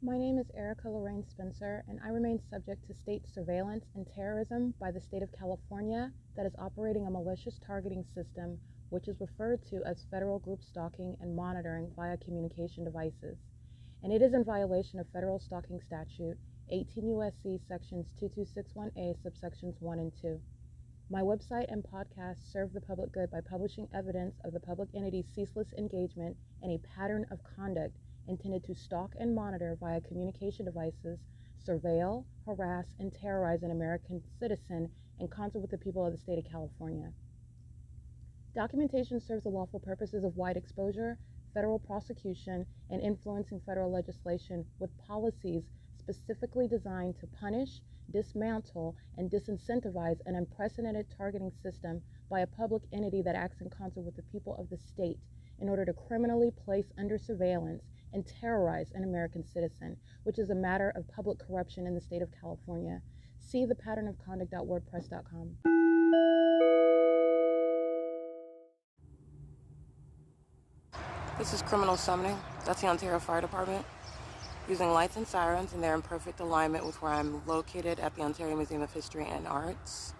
My name is Erica Lorraine Spencer, and I remain subject to state surveillance and terrorism by the state of California that is operating a malicious targeting system which is referred to as federal group stalking and monitoring via communication devices. And it is in violation of federal stalking statute 18 U.S.C. sections 2261A subsections 1 and 2. My website and podcast serve the public good by publishing evidence of the public entity's ceaseless engagement in a pattern of conduct intended to stalk and monitor via communication devices, surveil, harass, and terrorize an American citizen in concert with the people of the state of California. Documentation serves the lawful purposes of wide exposure, federal prosecution, and influencing federal legislation with policies specifically designed to punish, dismantle, and disincentivize an unprecedented targeting system by a public entity that acts in concert with the people of the state in order to criminally place under surveillance and terrorize an American citizen, which is a matter of public corruption in the state of California. See thepatternofconduct.wordpress.com. This is criminal summoning. That's the Ontario Fire Department, using lights and sirens, and they're in perfect alignment with where I'm located at the Ontario Museum of History and Arts.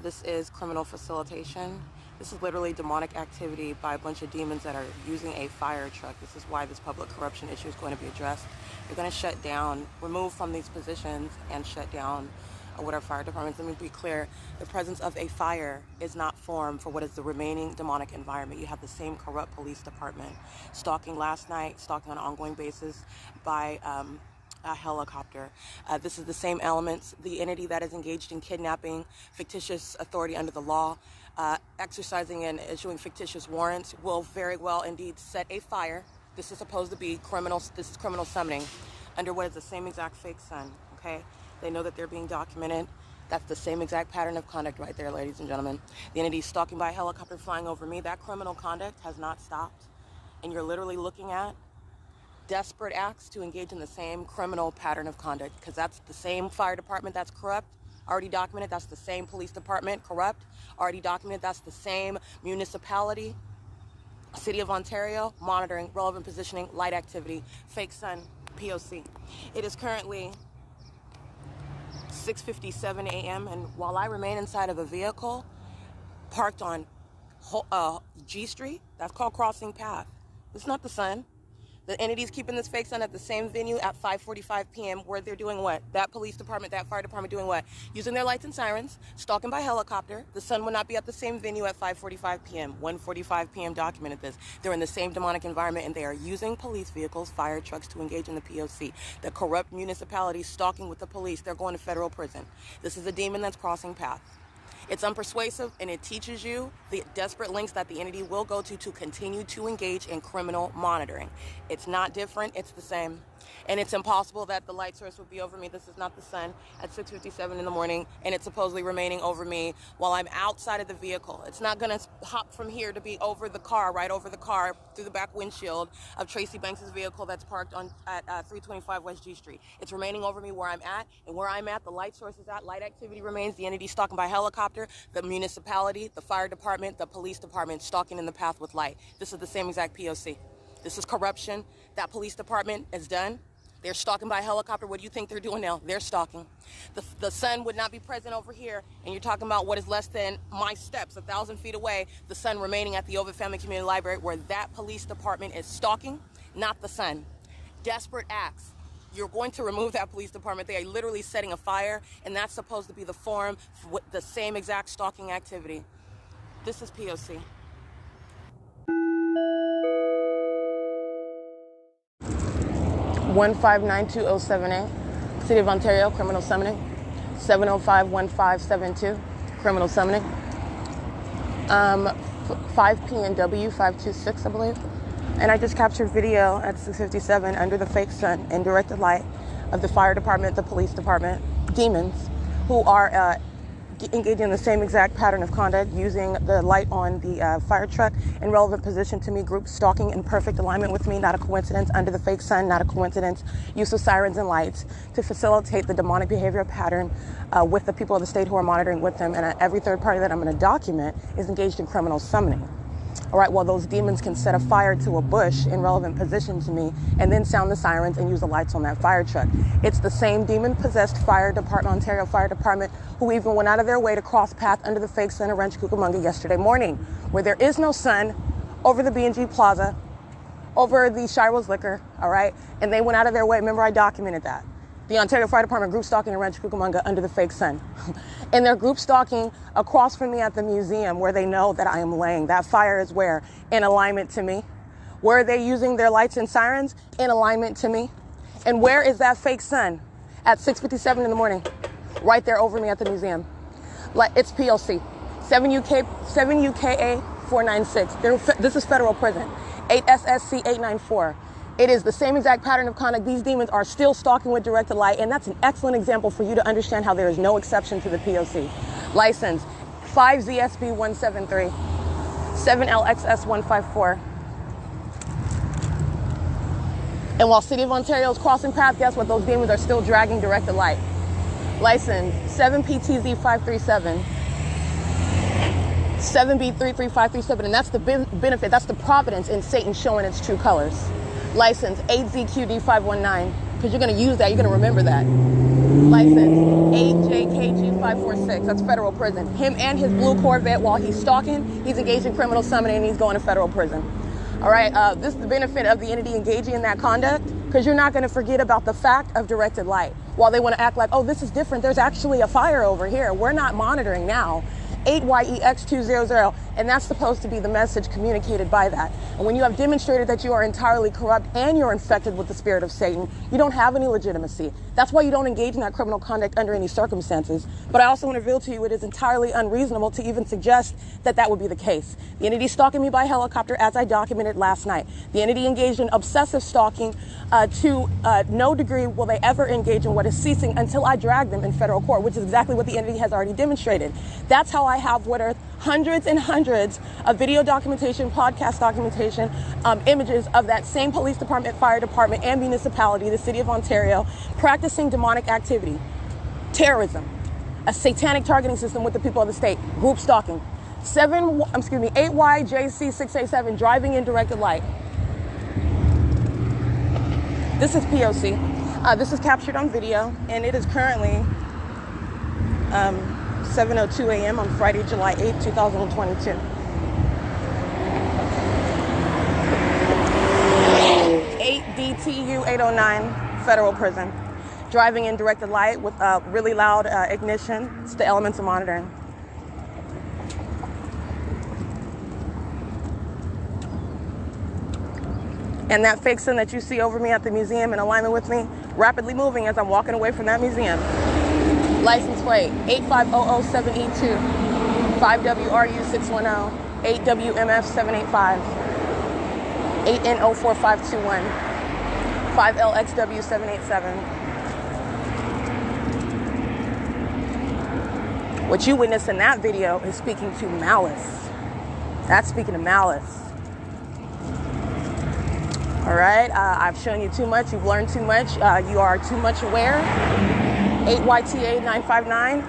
This is criminal facilitation. This is literally demonic activity by a bunch of demons that are using a fire truck. This is why this public corruption issue is going to be addressed. They're going to shut down, remove from these positions, and shut down what our fire departments. Let me be clear, the presence of a fire is not formed for what is the remaining demonic environment. You have the same corrupt police department stalking last night, stalking on an ongoing basis by a helicopter. This is the same elements. The entity that is engaged in kidnapping, fictitious authority under the law, exercising and issuing fictitious warrants will very well indeed set a fire. This is supposed to be criminal. This is criminal summoning under what is the same exact fake sun. Okay, they know that they're being documented. That's the same exact pattern of conduct right there, ladies and gentlemen. The entity stalking by a helicopter flying over me. That criminal conduct has not stopped, and you're literally looking at desperate acts to engage in the same criminal pattern of conduct, because that's the same fire department that's corrupt, already documented. That's the same police department, corrupt, already documented. That's the same municipality, City of Ontario, monitoring, relevant positioning, light activity, fake sun, P.O.C. It is currently 6:57 a.m. and while I remain inside of a vehicle parked on G Street, that's called crossing path. It's not the sun. The entity's keeping this fake sun at the same venue at 5:45 p.m. where they're doing what? That police department, that fire department doing what? Using their lights and sirens, stalking by helicopter. The sun will not be at the same venue at 5:45 p.m. 1:45 p.m. documented this. They're in the same demonic environment, and they are using police vehicles, fire trucks to engage in the P.O.C. The corrupt municipality stalking with the police. They're going to federal prison. This is a demon that's crossing paths. It's unpersuasive, and it teaches you the desperate lengths that the entity will go to continue to engage in criminal monitoring. It's not different, it's the same. And it's impossible that the light source would be over me. This is not the sun at 6:57 in the morning, and it's supposedly remaining over me while I'm outside of the vehicle. It's not going to hop from here to be over the car, right over the car, through the back windshield of Tracy Banks' vehicle that's parked at 325 West G Street. It's remaining over me where I'm at, and where I'm at, the light source is at, light activity remains, the entity stalking by helicopter, the municipality, the fire department, the police department stalking in the path with light. This is the same exact P.O.C. This is corruption. That police department is done. They're stalking by helicopter. What do you think they're doing now? They're stalking. The sun would not be present over here, and you're talking about what is less than my steps, 1,000 feet away, the sun remaining at the Ovid Family Community Library, where that police department is stalking, not the sun. Desperate acts. You're going to remove that police department. They are literally setting a fire, and that's supposed to be the form for the same exact stalking activity. This is P.O.C. (1592078) City of Ontario, criminal summoning. 705-1572, criminal summoning. 5 PNW 526, I believe. And I just captured video at 6:57 under the fake sun in directed light of the fire department, the police department, demons who are engaging in the same exact pattern of conduct, using the light on the fire truck in relevant position to me, group stalking in perfect alignment with me, not a coincidence, under the fake sun, not a coincidence, use of sirens and lights to facilitate the demonic behavior pattern with the people of the state who are monitoring with them. And every third party that I'm going to document is engaged in criminal summoning. All right, well, those demons can set a fire to a bush in relevant position to me and then sound the sirens and use the lights on that fire truck. It's the same demon-possessed fire department, Ontario Fire Department, who even went out of their way to cross path under the fake sun of Ranch Cucamonga yesterday morning, where there is no sun, over the B&G Plaza, over the S.I.I.S liquor, all right? And they went out of their way. Remember, I documented that. The Ontario Fire Department group stalking in Ranch Cucamonga under the fake sun. And they're group stalking across from me at the museum where they know that I am laying. That fire is where? In alignment to me. Where are they using their lights and sirens? In alignment to me. And where is that fake sun? At 6:57 in the morning. Right there over me at the museum. Like, it's P.O.C. 7 UKA 496. This is federal prison. 8 SSC 894. It is the same exact pattern of conduct. These demons are still stalking with directed light, and that's an excellent example for you to understand how there is no exception to the P.O.C. License 5ZSB 173, 7LXS 154. And while City of Ontario is crossing paths, guess what? Those demons are still dragging directed light. License 7PTZ 537, 7B33537, and that's the benefit, that's the providence in Satan showing its true colors. License 8ZQD519, because you're going to use that, you're going to remember that. License 8JKG546, that's federal prison. Him and his blue Corvette, while he's stalking, he's engaged in criminal summoning, and he's going to federal prison. All right, this is the benefit of the entity engaging in that conduct, because you're not going to forget about the fact of directed light. While they want to act like, oh, this is different, there's actually a fire over here. We're not monitoring now. 8YEX200, and that's supposed to be the message communicated by that. And when you have demonstrated that you are entirely corrupt and you're infected with the spirit of Satan, you don't have any legitimacy. That's why you don't engage in that criminal conduct under any circumstances. But I also want to reveal to you it is entirely unreasonable to even suggest that that would be the case. The entity stalking me by helicopter, as I documented last night. The entity engaged in obsessive stalking to no degree will they ever engage in what is ceasing until I drag them in federal court, which is exactly what the entity has already demonstrated. That's how I have what are hundreds and hundreds of video documentation, podcast documentation, images of that same police department, fire department, and municipality, the City of Ontario, practicing demonic activity, terrorism, a satanic targeting system with the people of the state, group stalking, 8YJC687, driving in directed light. This is P.O.C. This is captured on video, and it is currently 7:02 a.m. on Friday, July 8, 2022. 8DTU 809, federal prison. Driving in directed light with really loud ignition. It's the elements of monitoring. And that fake sun that you see over me at the museum in alignment with me, rapidly moving as I'm walking away from that museum. License plate 85007E2, 5WRU610, 8WMF785, 8N04521, 5LXW787. What you witnessed in that video is speaking to malice. That's speaking to malice. All right, I've shown you too much. You've learned too much. You are too much aware. 8YTA959.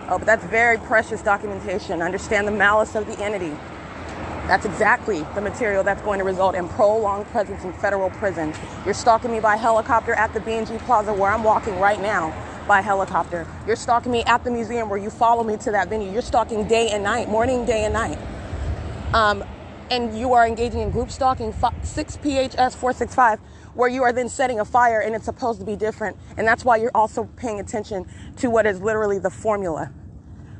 Oh, but that's very precious documentation. Understand the malice of the entity. That's exactly the material that's going to result in prolonged presence in federal prison. You're stalking me by helicopter at the B&G Plaza where I'm walking right now by helicopter. You're stalking me at the museum where you follow me to that venue. You're stalking day and night, morning, day and night. And you are engaging in group stalking 6PHS465, where you are then setting a fire and it's supposed to be different. And that's why you're also paying attention to what is literally the formula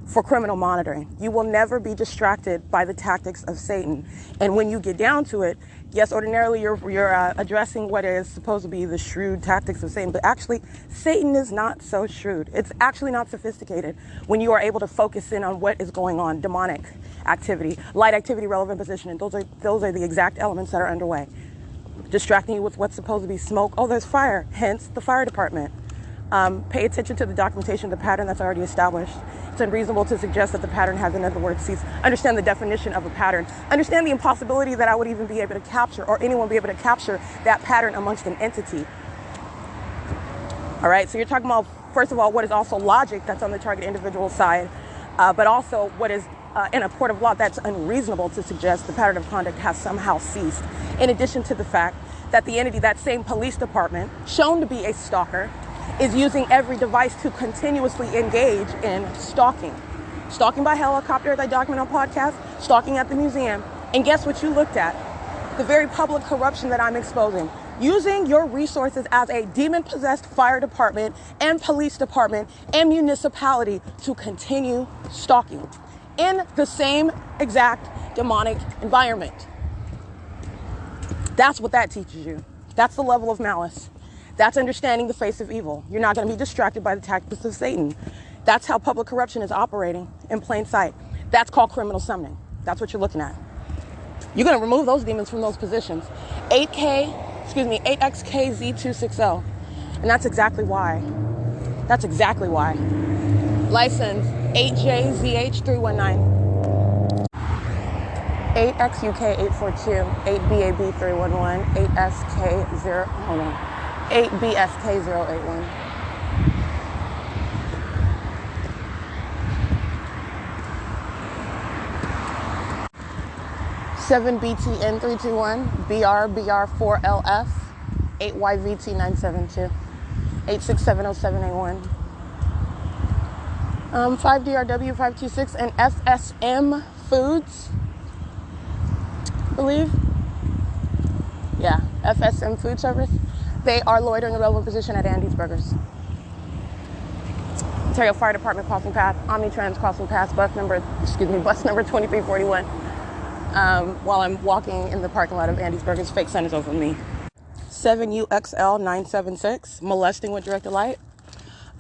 for criminal monitoring. You will never be distracted by the tactics of Satan. And when you get down to it, yes, ordinarily you're addressing what is supposed to be the shrewd tactics of Satan, but actually Satan is not so shrewd. It's actually not sophisticated when you are able to focus in on what is going on, demonic activity, light activity, relevant positioning. Those are the exact elements that are underway. Distracting you with what's supposed to be smoke. Oh, there's fire, hence the fire department. Pay attention to the documentation, the pattern that's already established. It's unreasonable to suggest that the pattern has, in other words, ceased. Understand the definition of a pattern. Understand the impossibility that I would even be able to capture, or anyone be able to capture that pattern amongst an entity. All right, so you're talking about, first of all, what is also logic that's on the target individual side, but also what is in a court of law, that's unreasonable to suggest the pattern of conduct has somehow ceased. In addition to the fact that the entity, that same police department, shown to be a stalker, is using every device to continuously engage in stalking. Stalking by helicopter, as I document on podcast, stalking at the museum. And guess what you looked at? The very public corruption that I'm exposing. Using your resources as a demon-possessed fire department and police department and municipality to continue stalking in the same exact demonic environment. That's what that teaches you. That's the level of malice. That's understanding the face of evil. You're not going to be distracted by the tactics of Satan. That's how public corruption is operating in plain sight. That's called criminal summoning. That's what you're looking at. You're going to remove those demons from those positions. 8XKZ260. And that's exactly why. That's exactly why. License 8JZH319. 8XUK842, 8BAB311, 8SK0, hold on, 8BSK081. Seven BTN321, BR4LF, 8YVT972, 8670781. 5DRW526 and FSM Foods, I believe. Yeah, FSM Food Service. They are loitering in a relevant position at Andy's Burgers. Ontario Fire Department crossing path, Omnitrans crossing path, bus number 2341. While I'm walking in the parking lot of Andy's Burgers, fake sun is over me. 7UXL976, molesting with directed light.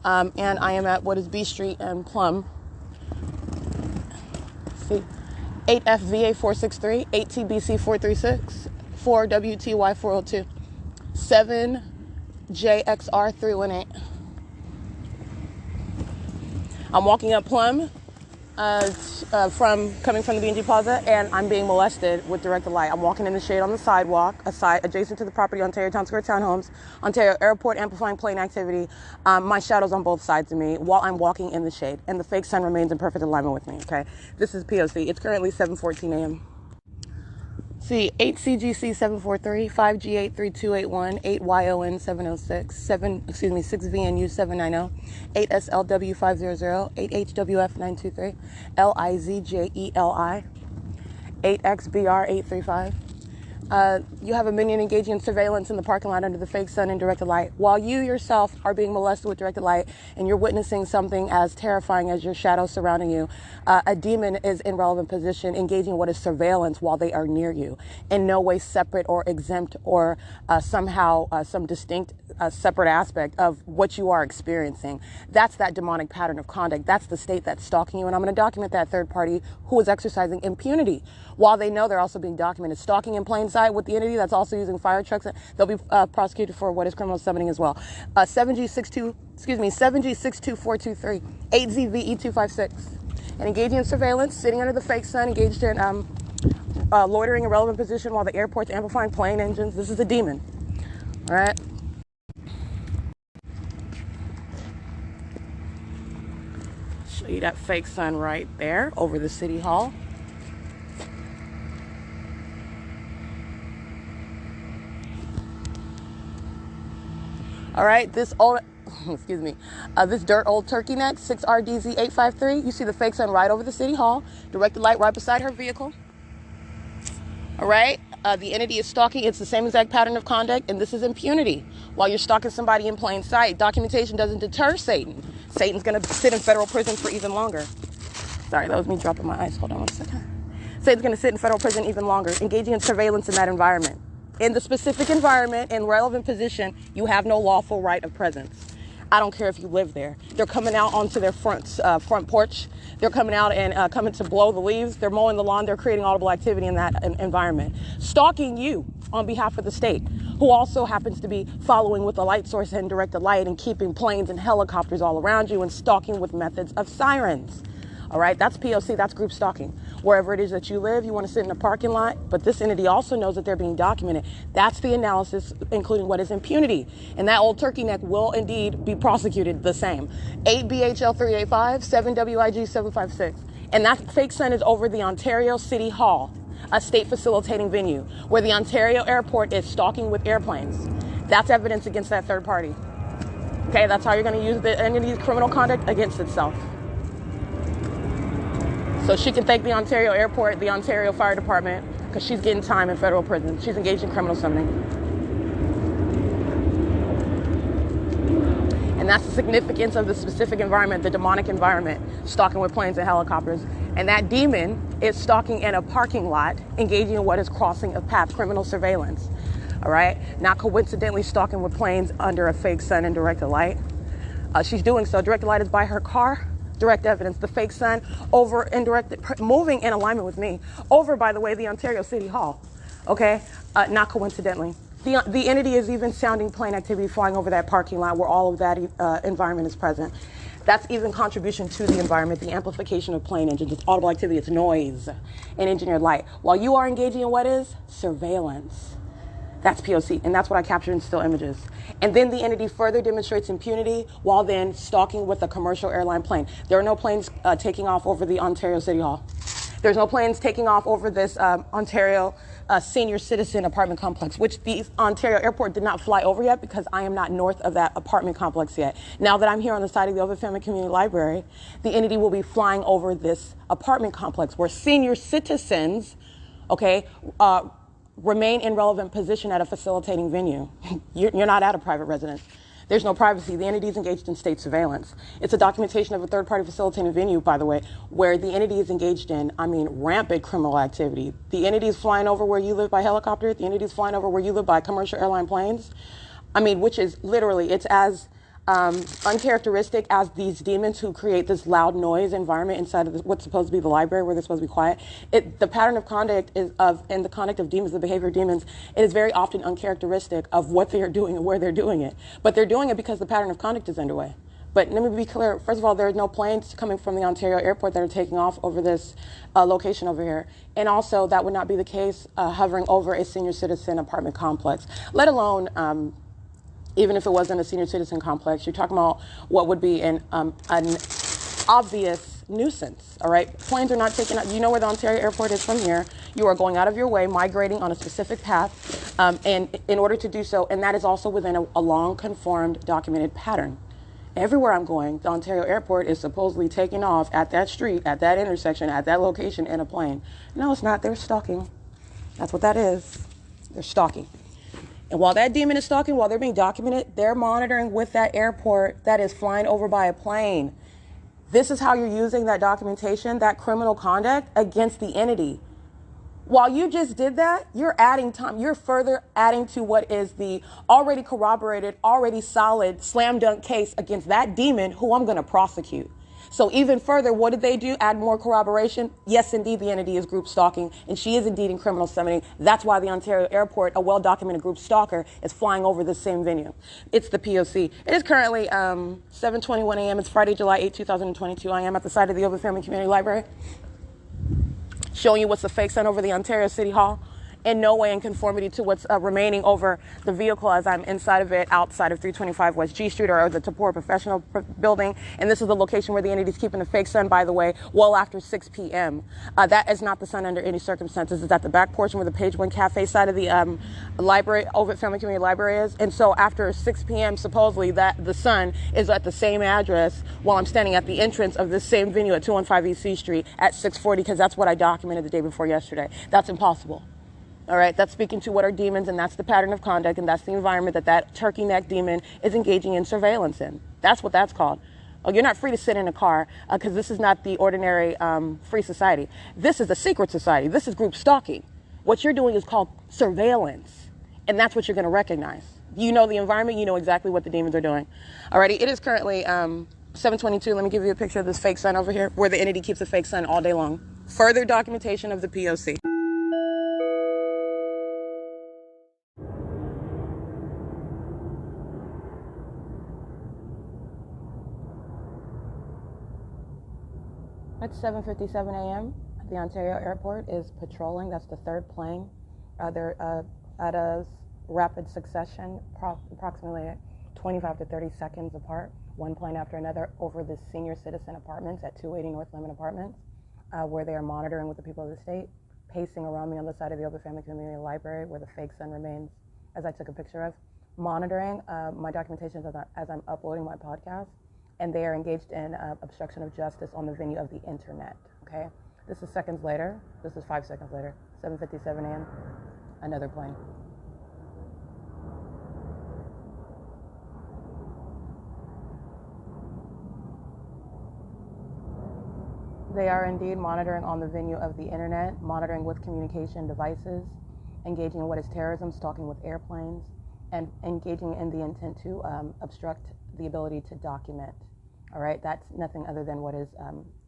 And I am at what is B Street and Plum. See, 8FVA463, 8TBC436, 4WTY402, 7JXR318. I'm walking up Plum, coming from the B&G Plaza, and I'm being molested with directed light. I'm walking in the shade on the sidewalk, adjacent to the property, Ontario Town Square Townhomes, Ontario Airport, amplifying plane activity. My shadow's on both sides of me while I'm walking in the shade, and the fake sun remains in perfect alignment with me, okay? This is P.O.C. It's currently 7:14 a.m. See, 8CGC743, 5G83281, 8YON706, 6VNU790, 8SLW500, 8HWF923, LIZJELI, 8XBR835. You have a minion engaging in surveillance in the parking lot under the fake sun and directed light. While you yourself are being molested with directed light and you're witnessing something as terrifying as your shadow surrounding you, a demon is in relevant position engaging what is surveillance while they are near you. In no way separate or exempt or somehow some distinct separate aspect of what you are experiencing. That's that demonic pattern of conduct. That's the state that's stalking you. And I'm going to document that third party who is exercising impunity while they know they're also being documented. Stalking in plain sight with the entity that's also using fire trucks. They'll be prosecuted for what is criminal summoning as well. 7G62423, 8ZVE256. And engaging in surveillance, sitting under the fake sun, engaged in loitering in relevant position while the airport's amplifying plane engines. This is a demon. All right. Show you that fake sun right there over the city hall. All right, this old, this dirt old turkey neck, 6RDZ853. You see the fake sun right over the city hall. Directed light right beside her vehicle. All right, the entity is stalking. It's the same exact pattern of conduct, and this is impunity. While you're stalking somebody in plain sight, documentation doesn't deter Satan. Satan's going to sit in federal prison for even longer. Sorry, that was me dropping my ice. Hold on one second. Satan's going to sit in federal prison even longer, engaging in surveillance in that environment. In the specific environment, in relevant position, you have no lawful right of presence. I don't care if you live there. They're coming out onto their front porch. They're coming out and coming to blow the leaves. They're mowing the lawn. They're creating audible activity in that environment. Stalking you on behalf of the state, who also happens to be following with a light source and directed light and keeping planes and helicopters all around you and stalking with methods of sirens. All right, that's P.O.C, that's group stalking. Wherever it is that you live, you want to sit in a parking lot, but this entity also knows that they're being documented. That's the analysis, including what is impunity. And that old turkey neck will indeed be prosecuted the same. 8BHL385, 7WIG756, And that fake sun is over the Ontario City Hall, a state facilitating venue, where the Ontario airport is stalking with airplanes. That's evidence against that third party. Okay, that's how you're going to use the entity's criminal conduct against itself. So she can thank the Ontario airport, the Ontario Fire Department, because she's getting time in federal prison. She's engaged in criminal summoning. And that's the significance of the specific environment, the demonic environment, stalking with planes and helicopters. And that demon is stalking in a parking lot, engaging in what is crossing of path, criminal surveillance. All right? Not coincidentally stalking with planes under a fake sun and directed light. She's doing so. Directed light is by her car. Direct evidence. The fake sun over moving in alignment with me. Over, by the way, the Ontario City Hall. Okay? Not coincidentally. The entity is even sounding plane activity flying over that parking lot where all of that environment is present. That's even contribution to the environment, the amplification of plane engines. It's audible activity, it's noise and engineered light. While you are engaging in what is? Surveillance. That's P.O.C, and that's what I captured in still images. And then the entity further demonstrates impunity while then stalking with a commercial airline plane. There are no planes taking off over the Ontario City Hall. There's no planes taking off over this Ontario senior citizen apartment complex, which the Ontario airport did not fly over yet because I am not north of that apartment complex yet. Now that I'm here on the side of the Ovid Family Community Library, the entity will be flying over this apartment complex where senior citizens, okay, remain in relevant position at a facilitating venue. You're not at a private residence. There's no privacy. The entity is engaged in state surveillance. It's a documentation of a third-party facilitating venue, by the way, where the entity is engaged in, rampant criminal activity. The entity is flying over where you live by helicopter. The entity is flying over where you live by commercial airline planes. Which is literally, it's as uncharacteristic as these demons who create this loud noise environment inside of what's supposed to be the library where they're supposed to be quiet. The pattern of conduct and the conduct of demons, the behavior of demons, it is very often uncharacteristic of what they are doing and where they're doing it. But they're doing it because the pattern of conduct is underway. But let me be clear. First of all, there are no planes coming from the Ontario airport that are taking off over this location over here. And also, that would not be the case hovering over a senior citizen apartment complex, let alone even if it wasn't a senior citizen complex. You're talking about what would be an obvious nuisance, all right? Planes are not taking out. You know where the Ontario airport is from here. You are going out of your way, migrating on a specific path, and in order to do so, and that is also within a long conformed documented pattern. Everywhere I'm going, the Ontario airport is supposedly taking off at that street, at that intersection, at that location in a plane. No, it's not. They're stalking. That's what that is. They're stalking. And while that demon is stalking, while they're being documented, they're monitoring with that airport that is flying over by a plane. This is how you're using that documentation, that criminal conduct against the entity. While you just did that, you're adding time. You're further adding to what is the already corroborated, already solid slam dunk case against that demon who I'm going to prosecute. So even further, what did they do? Add more corroboration? Yes, indeed, the entity is group stalking, and she is indeed in criminal summoning. That's why the Ontario airport, a well-documented group stalker, is flying over the same venue. It's the P.O.C. It is currently 7:21 a.m. It's Friday, July 8, 2022. I am at the site of the Ovid Family Community Library, showing you what's the fake sun over the Ontario City Hall. In no way in conformity to what's remaining over the vehicle as I'm inside of it, outside of 325 West G Street or the Tapora Professional Building. And this is the location where the entity is keeping the fake sun, by the way, well after 6 p.m. That is not the sun under any circumstances. It's at the back portion where the Page One Cafe side of the library, Ovid Family Community Library is. And so after 6 p.m., supposedly that the sun is at the same address while I'm standing at the entrance of this same venue at 215 East C Street at 6:40, because that's what I documented the day before yesterday. That's impossible. All right, that's speaking to what are demons, and that's the pattern of conduct, and that's the environment that turkey neck demon is engaging in surveillance in. That's what that's called. Oh, you're not free to sit in a car because this is not the ordinary free society. This is a secret society. This is group stalking. What you're doing is called surveillance, and that's what you're going to recognize. You know the environment. You know exactly what the demons are doing. Alrighty, it is currently 7:22. Let me give you a picture of this fake sun over here, where the entity keeps a fake sun all day long. Further documentation of the P.O.C. It's 7:57 a.m. The Ontario airport is patrolling. That's the third plane. They're at a rapid succession, approximately 25 to 30 seconds apart, one plane after another, over the senior citizen apartments at 280 North Lemon Apartments. where they are monitoring with the people of the state, pacing around me on the side of the Open Family Community Library where the fake sun remains, as I took a picture of, monitoring my documentation as I'm uploading my podcast, and they are engaged in obstruction of justice on the venue of the internet, okay? This is seconds later. This is 5 seconds later, 7:57 a.m., another plane. They are indeed monitoring on the venue of the internet, monitoring with communication devices, engaging in what is terrorism, stalking with airplanes, and engaging in the intent to obstruct the ability to document. All right, that's nothing other than what is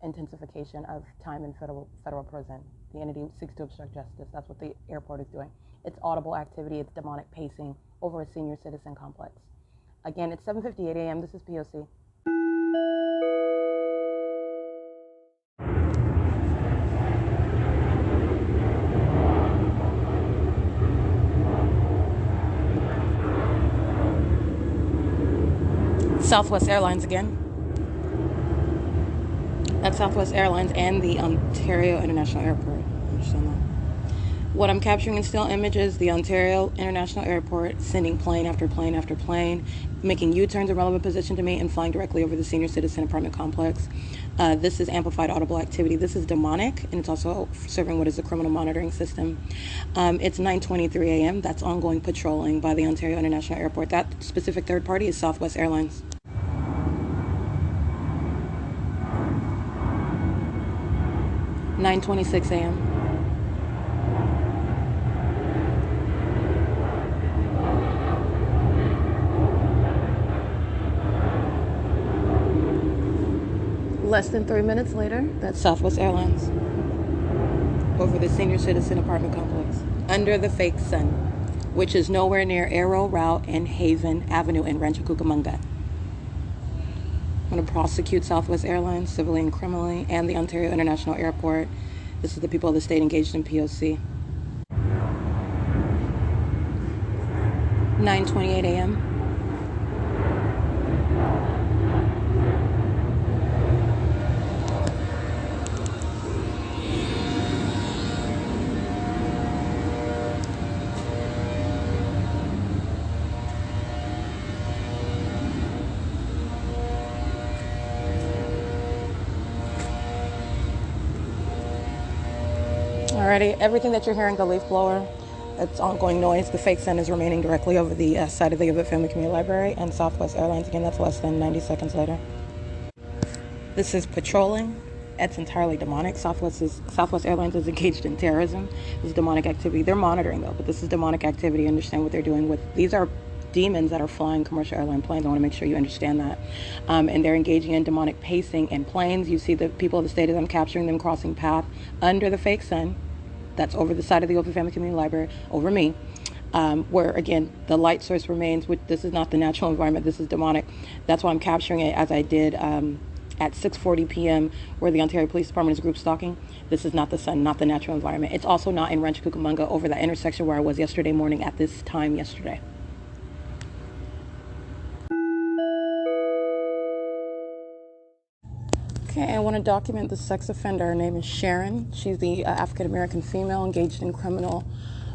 intensification of time in federal prison. The entity seeks to obstruct justice. That's what the airport is doing. It's audible activity. It's demonic pacing over a senior citizen complex. Again, it's 7:58 a.m. This is P.O.C. Southwest Airlines again. That's Southwest Airlines and the Ontario International Airport. Understand that? What I'm capturing in still images, the Ontario International Airport sending plane after plane after plane, making U-turns in relevant position to me and flying directly over the senior citizen apartment complex. This is amplified audible activity. This is demonic, and it's also serving what is the criminal monitoring system. It's 9:23 a.m. That's ongoing patrolling by the Ontario International Airport. That specific third party is Southwest Airlines. 9:26 a.m. Less than 3 minutes later, that's Southwest Airlines over the senior citizen apartment complex under the fake sun, which is nowhere near Arrow Route and Haven Avenue in Rancho Cucamonga. I'm going to prosecute Southwest Airlines civilly and criminally and the Ontario International Airport. This is the people of the state engaged in P.O.C. 9:28 a.m. Alrighty, everything that you're hearing, the leaf blower, it's ongoing noise. The fake sun is remaining directly over the side of the U.S.C. Family Community Library and Southwest Airlines. Again, that's less than 90 seconds later. This is patrolling. It's entirely demonic. Southwest Airlines is engaged in terrorism. This is demonic activity. They're monitoring, though, but this is demonic activity. Understand what they're doing with these are demons that are flying commercial airline planes. I want to make sure you understand that. And they're engaging in demonic pacing in planes. You see the people of the state as I'm capturing them crossing path under the fake sun. That's over the side of the Open Family Community Library, over me, where, again, the light source remains. This is not the natural environment. This is demonic. That's why I'm capturing it as I did at 6:40 p.m. where the Ontario Police Department is group stalking. This is not the sun, not the natural environment. It's also not in Rancho Cucamonga over that intersection where I was yesterday morning at this time yesterday. Okay, I want to document the sex offender. Her name is Sharon. She's the African-American female engaged in criminal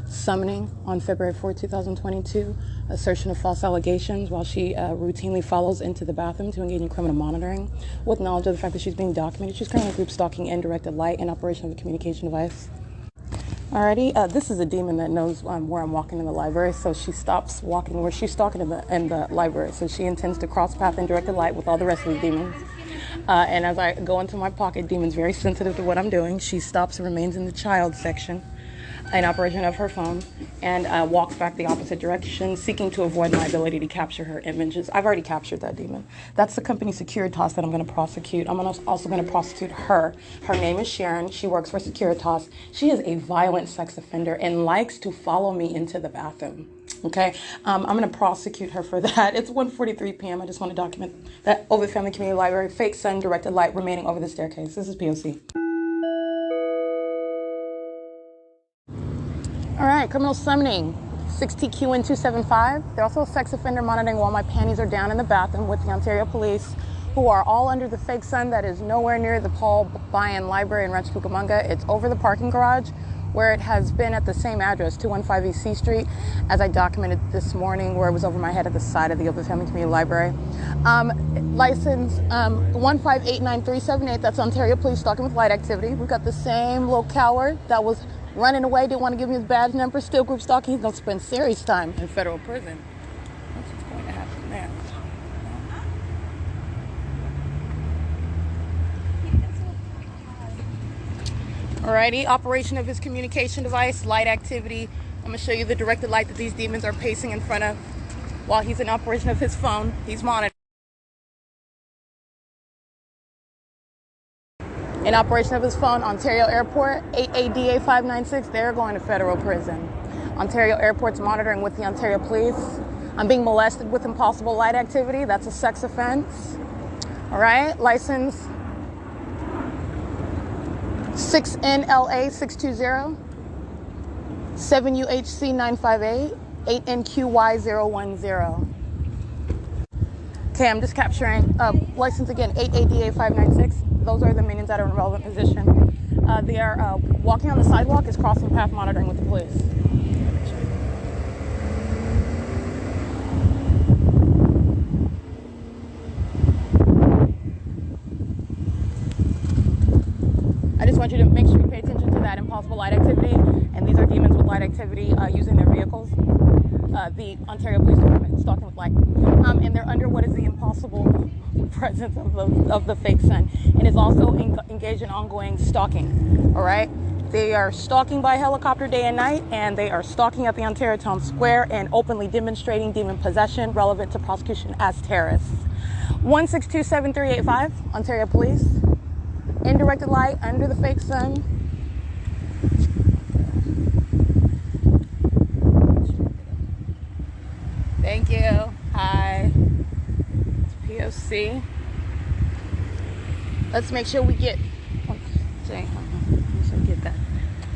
summoning on February 4, 2022, assertion of false allegations while she routinely follows into the bathroom to engage in criminal monitoring with knowledge of the fact that she's being documented. She's currently group stalking and directed light and operation of a communication device. Alrighty, this is a demon that knows where I'm walking in the library, so she stops walking where she's stalking in the library. So she intends to cross path and directed light with all the rest of the demons. And as I go into my pocket, demon's very sensitive to what I'm doing. She stops and remains in the child section in operation of her phone and walks back the opposite direction, seeking to avoid my ability to capture her images. I've already captured that demon. That's the company Securitas that I'm going to prosecute. I'm also going to prosecute her. Her name is Sharon. She works for Securitas. She is a violent sex offender and likes to follow me into the bathroom. Okay, I'm going to prosecute her for that. It's 1:43 p.m. I just want to document that over the Family Community Library, fake sun, directed light remaining over the staircase. This is P.O.C. All right, criminal summoning, 6TQN275. They're also a sex offender monitoring while my panties are down in the bathroom with the Ontario Police who are all under the fake sun that is nowhere near the Paul Bayan Library in Rancho Cucamonga. It's over the parking garage where it has been at the same address, 215 East C Street, as I documented this morning, where it was over my head at the side of the Open Family Community Library. License 1589378, that's Ontario Police stalking with light activity. We've got the same little coward that was running away, didn't want to give me his badge number, still group stalking. He's going to spend serious time in federal prison. That's what's going to happen there. Alrighty, operation of his communication device, light activity. I'm going to show you the directed light that these demons are pacing in front of while he's in operation of his phone. He's monitored. In operation of his phone, Ontario Airport, 8ADA 596, they're going to federal prison. Ontario Airport's monitoring with the Ontario Police. I'm being molested with impossible light activity. That's a sex offense. All right, license 6NLA 620, 7UHC 958, 8NQY 010. Okay, I'm just capturing license again, 8ADA 596. Those are the minions that are in relevant position. They are walking on the sidewalk, is crossing path monitoring with the police. I just want you to make sure you pay attention to that impossible light activity. And these are demons with light activity using their vehicles. The Ontario Police Department stalking with light. And they're under what is the impossible presence of the fake sun. And is also engaged in ongoing stalking. All right? They are stalking by helicopter day and night. And they are stalking at the Ontario Town Square and openly demonstrating demon possession relevant to prosecution as terrorists. 1627385, Ontario Police. In directed light, under the fake sun. Thank you. Hi. It's P.O.C. Let's make sure we get. Let's get that.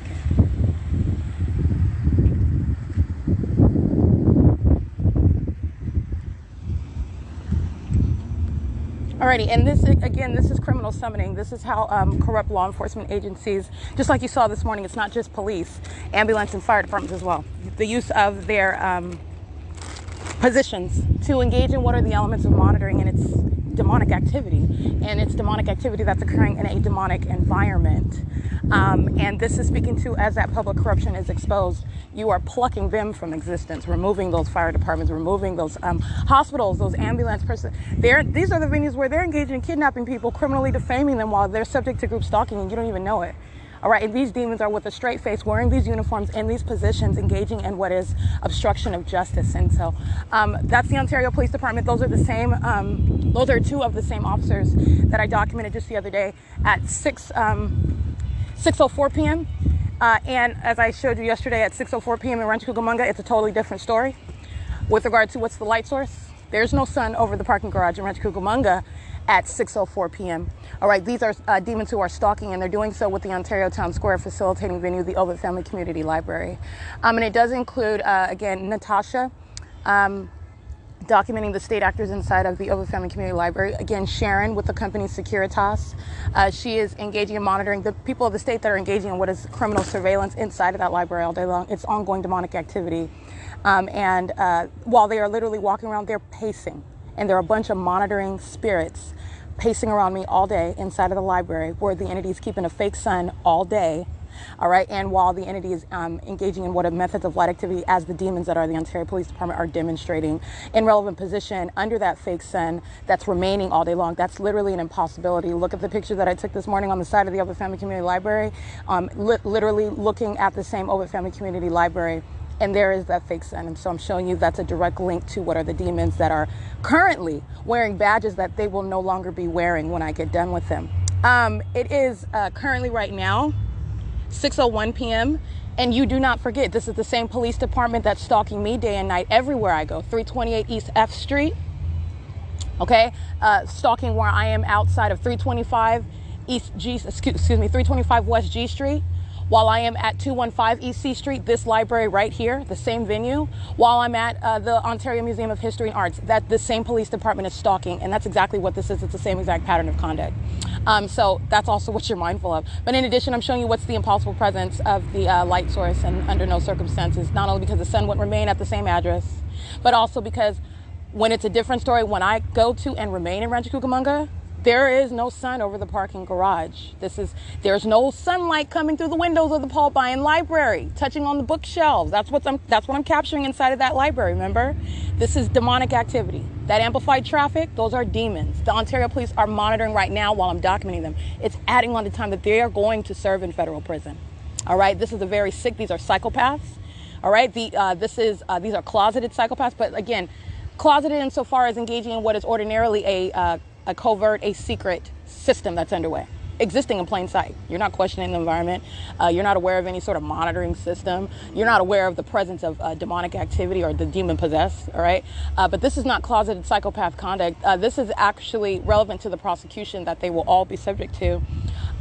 Okay. Alrighty, and this again, this is criminal summoning. This is how corrupt law enforcement agencies, just like you saw this morning, it's not just police, ambulance and fire departments as well. The use of their positions to engage in what are the elements of monitoring, and it's demonic activity, and it's demonic activity that's occurring in a demonic environment. And this is speaking to, as that public corruption is exposed, you are plucking them from existence, removing those fire departments, removing those hospitals, those ambulance persons. These are the venues where they're engaged in kidnapping people, criminally defaming them while they're subject to group stalking, and you don't even know it. All right, and these demons are with a straight face, wearing these uniforms in these positions, engaging in what is obstruction of justice. And so that's the Ontario Police Department. Those are the same, those are two of the same officers that I documented just the other day at 6:04 p.m. And as I showed you yesterday at 6:04 p.m. in Rancho Cucamonga, it's a totally different story. With regard to what's the light source, there's no sun over the parking garage in Rancho Cucamonga at 6:04 p.m. All right, these are demons who are stalking, and they're doing so with the Ontario Town Square facilitating venue, the Ovid Family Community Library. And it does include, again, Natasha, documenting the state actors inside of the Ovid Family Community Library. Again, Sharon with the company Securitas. She is engaging in monitoring the people of the state that are engaging in what is criminal surveillance inside of that library all day long. It's ongoing demonic activity. And while they are literally walking around, they're pacing. And there are a bunch of monitoring spirits pacing around me all day inside of the library, where the entity is keeping a fake sun all day. All right. And while the entity is engaging in what are methods of light activity, as the demons that are the Ontario Police Department are demonstrating in relevant position under that fake sun that's remaining all day long. That's literally an impossibility. Look at the picture that I took this morning on the side of the Ovid Family Community Library, literally looking at the same Ovid Family Community Library. And there is that fake sun. And so I'm showing you that's a direct link to what are the demons that are currently wearing badges that they will no longer be wearing when I get done with them. It is currently right now 6:01 p.m. And you do not forget, this is the same police department that's stalking me day and night everywhere I go. 328 East F Street. Okay. Stalking where I am outside of 325 325 West G Street. while I am at 215 East C Street, this library right here, the same venue, while I'm at the Ontario Museum of History and Arts, that the same police department is stalking, and that's exactly what this is. It's the same exact pattern of conduct. So that's also what you're mindful of. But in addition, I'm showing you what's the impossible presence of the light source, and under no circumstances, not only because the sun wouldn't remain at the same address, but also because when it's a different story, when I go to and remain in Rancho Cucamonga, there is no sun over the parking garage. There's no sunlight coming through the windows of the Paul Bunyan Library, touching on the bookshelves. That's what I'm capturing inside of that library, remember? This is demonic activity. That amplified traffic, those are demons. The Ontario police are monitoring right now while I'm documenting them. It's adding on the time that they are going to serve in federal prison. All right, this is a very sick, these are psychopaths. All right, these are closeted psychopaths, but again, closeted insofar as engaging in what is ordinarily a covert, a secret system that's underway, existing in plain sight. You're not questioning the environment. You're not aware of any sort of monitoring system. You're not aware of the presence of demonic activity or the demon possessed, all right? But this is not closeted psychopath conduct. This is actually relevant to the prosecution that they will all be subject to.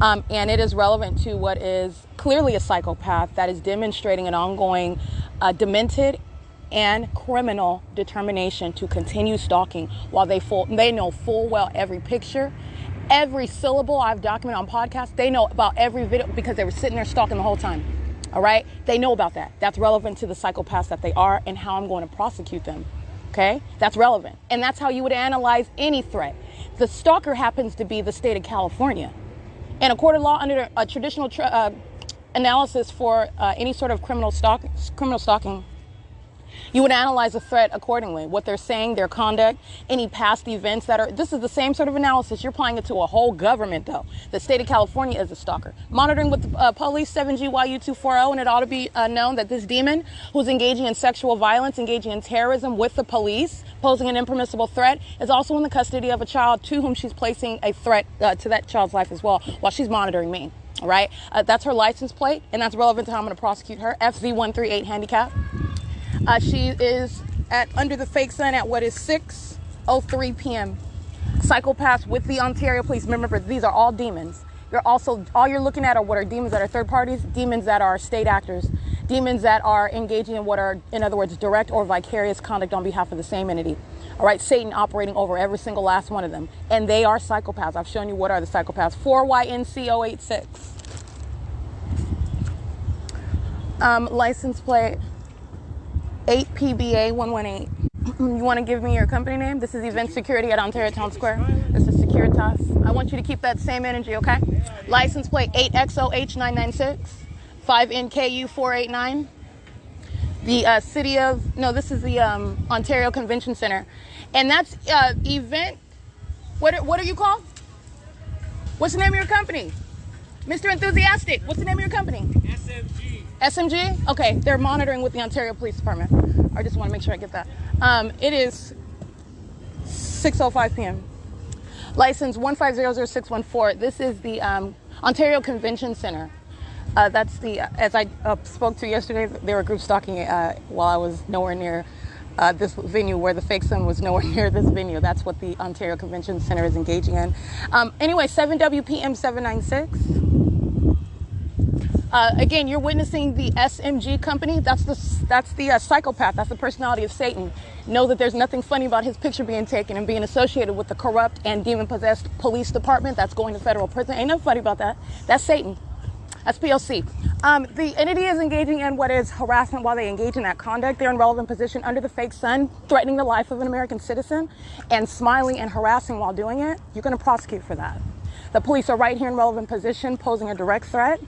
And it is relevant to what is clearly a psychopath that is demonstrating an ongoing demented and criminal determination to continue stalking while they know full well every picture, every syllable I've documented on podcasts. They know about every video because they were sitting there stalking the whole time. All right? They know about that. That's relevant to the psychopaths that they are and how I'm going to prosecute them. Okay? That's relevant. And that's how you would analyze any threat. The stalker happens to be the state of California. In a court of law, under a traditional analysis for any sort of criminal stalking, you would analyze a threat accordingly. What they're saying, their conduct, any past events this is the same sort of analysis. You're applying it to a whole government, though. The state of California is a stalker. Monitoring with the police 7GYU240, and it ought to be known that this demon who's engaging in sexual violence, engaging in terrorism with the police, posing an impermissible threat, is also in the custody of a child to whom she's placing a threat to that child's life as well while she's monitoring me. All right? That's her license plate, and that's relevant to how I'm going to prosecute her. FZ138 handicap. She is under the fake sun at what is 6:03 p.m. Psychopaths with the Ontario police. Remember, these are all demons. All you're looking at are what are demons that are third parties, demons that are state actors, demons that are engaging in what are, in other words, direct or vicarious conduct on behalf of the same entity. All right, Satan operating over every single last one of them. And they are psychopaths. I've shown you what are the psychopaths. 4YNC086. License plate 8PBA118. You want to give me your company name? This is Event Security at Ontario Town Square. This is Securitas. I want you to keep that same energy, okay? License plate 8XOH996, 5NKU489. This is the Ontario Convention Center. And that's event, what are you called? What's the name of your company? Mr. Enthusiastic, what's the name of your company? SMG. SMG? Okay, they're monitoring with the Ontario Police Department. I just want to make sure I get that. It is 6:05 p.m. License 1500614. This is the Ontario Convention Center. That's as I spoke to yesterday, they were group stalking while I was nowhere near this venue, where the fake sun was nowhere near this venue. That's what the Ontario Convention Center is engaging in. Anyway, 7WPM796. Again, you're witnessing the SMG company. That's the psychopath. That's the personality of Satan. Know that there's nothing funny about his picture being taken and being associated with the corrupt and demon-possessed police department that's going to federal prison. Ain't nothing funny about that. That's Satan. That's P.O.C. The entity is engaging in what is harassment while they engage in that conduct. They're in relevant position under the fake sun, threatening the life of an American citizen and smiling and harassing while doing it. You're going to prosecute for that. The police are right here in relevant position, posing a direct threat.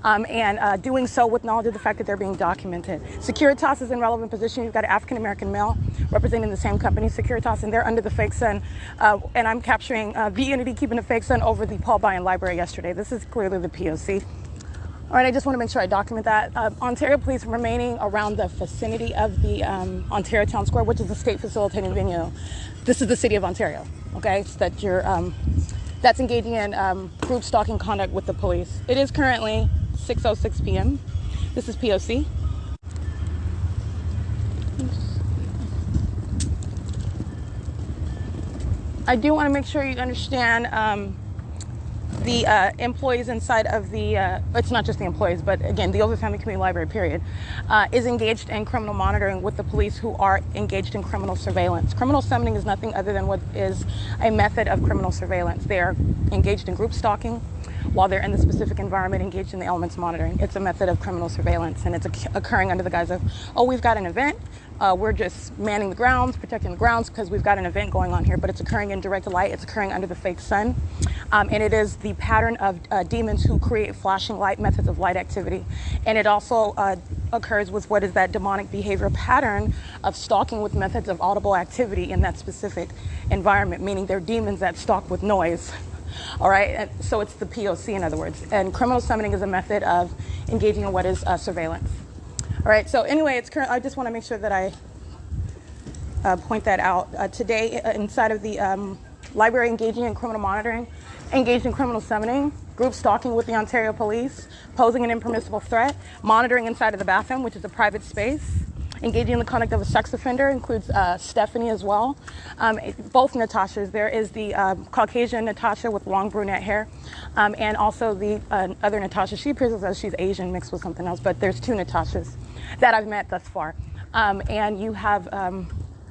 And doing so with knowledge of the fact that they're being documented. Securitas is in relevant position. You've got an African-American male representing the same company, Securitas, and they're under the fake sun. And I'm capturing the entity keeping the fake sun over the Paul Bunyan Library yesterday. This is clearly the P.O.C. All right, I just want to make sure I document that. Ontario police remaining around the vicinity of the Ontario Town Square, which is the state facilitating venue. This is the city of Ontario, okay? So that you're, that's engaging in group stalking conduct with the police. It is currently 6:06 p.m. This is P.O.C. I do want to make sure you understand the employees inside of the, it's not just the employees, but again, the Ovid Family Community Library, period, is engaged in criminal monitoring with the police who are engaged in criminal surveillance. Criminal summoning is nothing other than what is a method of criminal surveillance. They are engaged in group stalking while they're in the specific environment engaged in the elements monitoring. It's a method of criminal surveillance, and it's occurring under the guise of, oh, we've got an event. We're just manning the grounds, protecting the grounds because we've got an event going on here, but it's occurring in direct light. It's occurring under the fake sun. And it is the pattern of demons who create flashing light methods of light activity. And it also occurs with what is that demonic behavior pattern of stalking with methods of audible activity in that specific environment, meaning they're demons that stalk with noise. All right, and so it's the P.O.C. in other words. And criminal summoning is a method of engaging in what is surveillance. All right, so anyway, it's current. I just want to make sure that I point that out. Today, inside of the library, engaging in criminal monitoring, engaged in criminal summoning, group stalking with the Ontario police, posing an impermissible threat, monitoring inside of the bathroom, which is a private space, engaging in the conduct of a sex offender, includes Stephanie as well. Both Natashas. There is the Caucasian Natasha with long brunette hair, and also the other Natasha. She appears as though she's Asian mixed with something else, but there's two Natashas that I've met thus far. And you have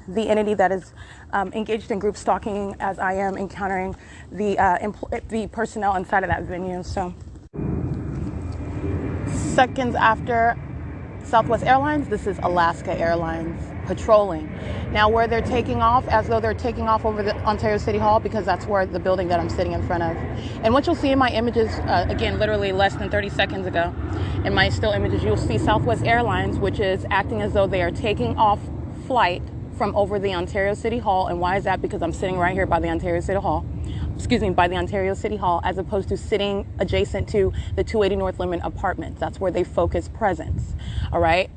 the entity that is engaged in group stalking, as I am encountering the personnel inside of that venue. So seconds after Southwest Airlines, this is Alaska Airlines patrolling. Now where they're taking off, as though they're taking off over the Ontario City Hall, because that's where the building that I'm sitting in front of. And what you'll see in my images, again, literally less than 30 seconds ago, in my still images, you'll see Southwest Airlines, which is acting as though they are taking off flight from over the Ontario City Hall. And why is that? Because I'm sitting right here by the Ontario City Hall. By the Ontario City Hall, as opposed to sitting adjacent to the 280 North Lemon apartments. That's where they focus presence. All right.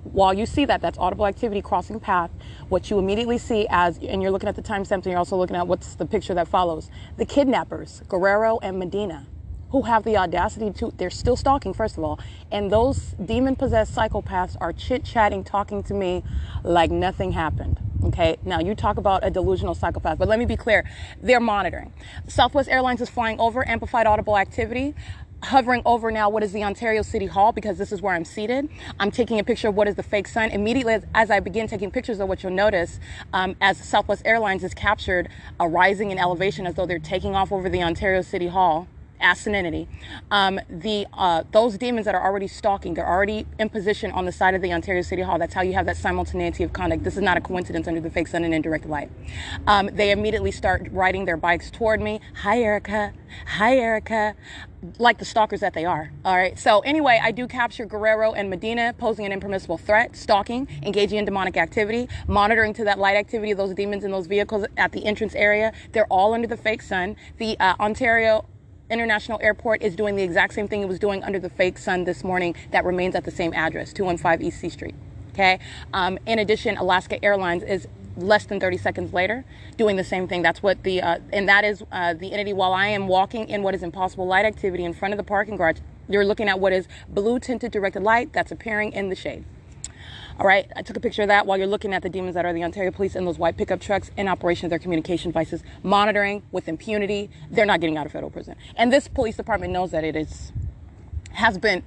While you see that, that's audible activity crossing path. What you immediately see and you're looking at the timestamps, and you're also looking at what's the picture that follows. The kidnappers, Guerrero and Medina, who have the audacity they're still stalking, first of all. And those demon-possessed psychopaths are chit-chatting, talking to me like nothing happened. Okay, now you talk about a delusional psychopath, but let me be clear. They're monitoring. Southwest Airlines is flying over amplified audible activity, hovering over now what is the Ontario City Hall, because this is where I'm seated. I'm taking a picture of what is the fake sun. Immediately as I begin taking pictures of what you'll notice, as Southwest Airlines is captured, rising in elevation as though they're taking off over the Ontario City Hall, asininity. Those demons that are already stalking, they're already in position on the side of the Ontario City Hall. That's how you have that simultaneity of conduct. This is not a coincidence under the fake sun and indirect light. They immediately start riding their bikes toward me. Hi, Erica. Hi, Erica. Like the stalkers that they are. All right. So anyway, I do capture Guerrero and Medina posing an impermissible threat, stalking, engaging in demonic activity, monitoring to that light activity of those demons in those vehicles at the entrance area. They're all under the fake sun. The Ontario International Airport is doing the exact same thing it was doing under the fake sun this morning. That remains at the same address, 215 East C Street. Okay. In addition, Alaska Airlines is less than 30 seconds later doing the same thing. That's what and that is the entity. While I am walking in what is impossible light activity in front of the parking garage, you're looking at what is blue tinted directed light that's appearing in the shade. All right, I took a picture of that while you're looking at the demons that are the Ontario police and those white pickup trucks in operation of their communication devices, monitoring with impunity. They're not getting out of federal prison. And this police department knows that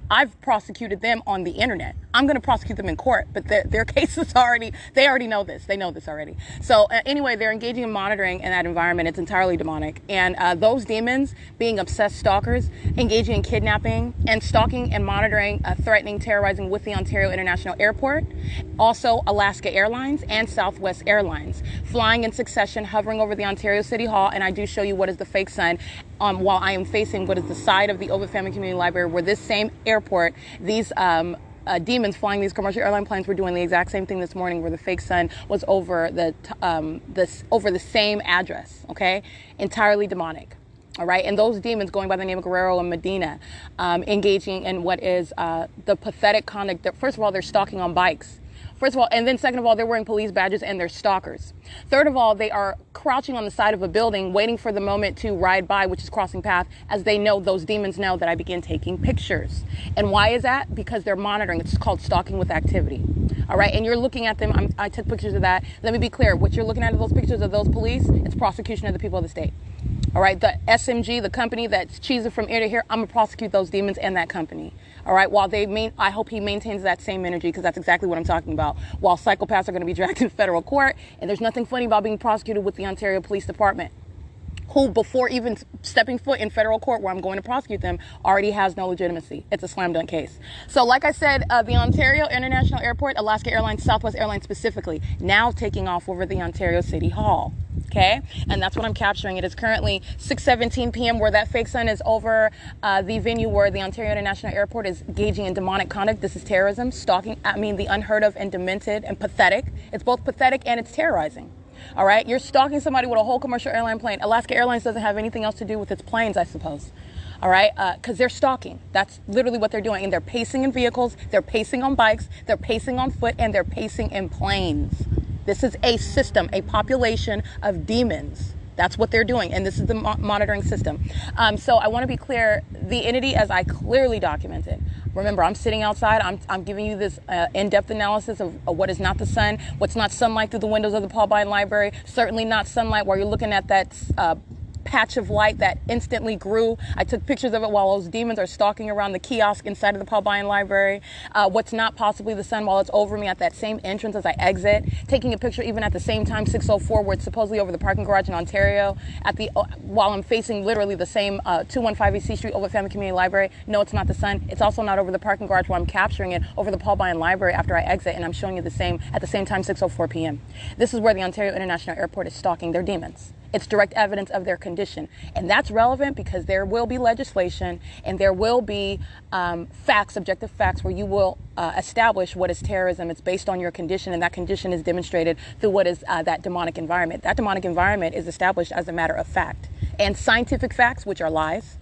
I've prosecuted them on the internet. I'm going to prosecute them in court, but their cases they already know this. They know this already. So anyway, they're engaging in monitoring in that environment. It's entirely demonic. And those demons, being obsessed stalkers, engaging in kidnapping and stalking and monitoring, threatening, terrorizing with the Ontario International Airport, also Alaska Airlines and Southwest Airlines, flying in succession, hovering over the Ontario City Hall. And I do show you what is the fake sun while I am facing what is the side of the Ovid Family Community Library, where this same airport, these demons flying these commercial airline planes were doing the exact same thing this morning, where the fake sun was over the same address. Okay, entirely demonic. All right, and those demons going by the name of Guerrero and Medina, engaging in what is the pathetic conduct. First of all, they're stalking on bikes. First of all, and then second of all, they're wearing police badges and they're stalkers. Third of all, they are crouching on the side of a building, waiting for the moment to ride by, which is crossing path, as they know, those demons know that I begin taking pictures. And why is that? Because they're monitoring. It's called stalking with activity. All right, and you're looking at them. I took pictures of that. Let me be clear. What you're looking at those pictures of those police, it's prosecution of the people of the state. All right, the SMG, the company that's cheesing from ear to ear, I'm gonna prosecute those demons and that company. All right, while I hope he maintains that same energy, because that's exactly what I'm talking about. While psychopaths are going to be dragged in federal court, and there's nothing funny about being prosecuted with the Ontario Police Department, who, before even stepping foot in federal court where I'm going to prosecute them, already has no legitimacy. It's a slam dunk case. So like I said, the Ontario International Airport, Alaska Airlines, Southwest Airlines specifically, now taking off over the Ontario City Hall. Okay, and that's what I'm capturing. It is currently 6:17 p.m. where that fake sun is over the venue where the Ontario International Airport is engaging in demonic conduct. This is terrorism, stalking. I mean, the unheard of and demented and pathetic. It's both pathetic and it's terrorizing. All right, you're stalking somebody with a whole commercial airline plane. Alaska Airlines doesn't have anything else to do with its planes, I suppose. All right, because they're stalking. That's literally what they're doing. And they're pacing in vehicles, they're pacing on bikes, they're pacing on foot, and they're pacing in planes. This is a system, a population of demons. That's what they're doing, and this is the monitoring system. So I want to be clear, the entity, as I clearly documented, remember, I'm sitting outside, I'm giving you this in-depth analysis of what is not the sun, what's not sunlight through the windows of the Paul Biden Library, certainly not sunlight while you're looking at that patch of light that instantly grew. I took pictures of it while those demons are stalking around the kiosk inside of the Paul Biden Library. What's not possibly the sun while it's over me at that same entrance as I exit. Taking a picture even at the same time, 6:04, where it's supposedly over the parking garage in Ontario, while I'm facing literally the same 215 EC Street over Family Community Library. No, it's not the sun. It's also not over the parking garage while I'm capturing it over the Paul Biden Library after I exit, and I'm showing you the same at the same time, 6:04 p.m. This is where the Ontario International Airport is stalking their demons. It's direct evidence of their condition. And that's relevant because there will be legislation and there will be facts, objective facts, where you will establish what is terrorism. It's based on your condition, and that condition is demonstrated through what is that demonic environment. That demonic environment is established as a matter of fact. And scientific facts, which are lies,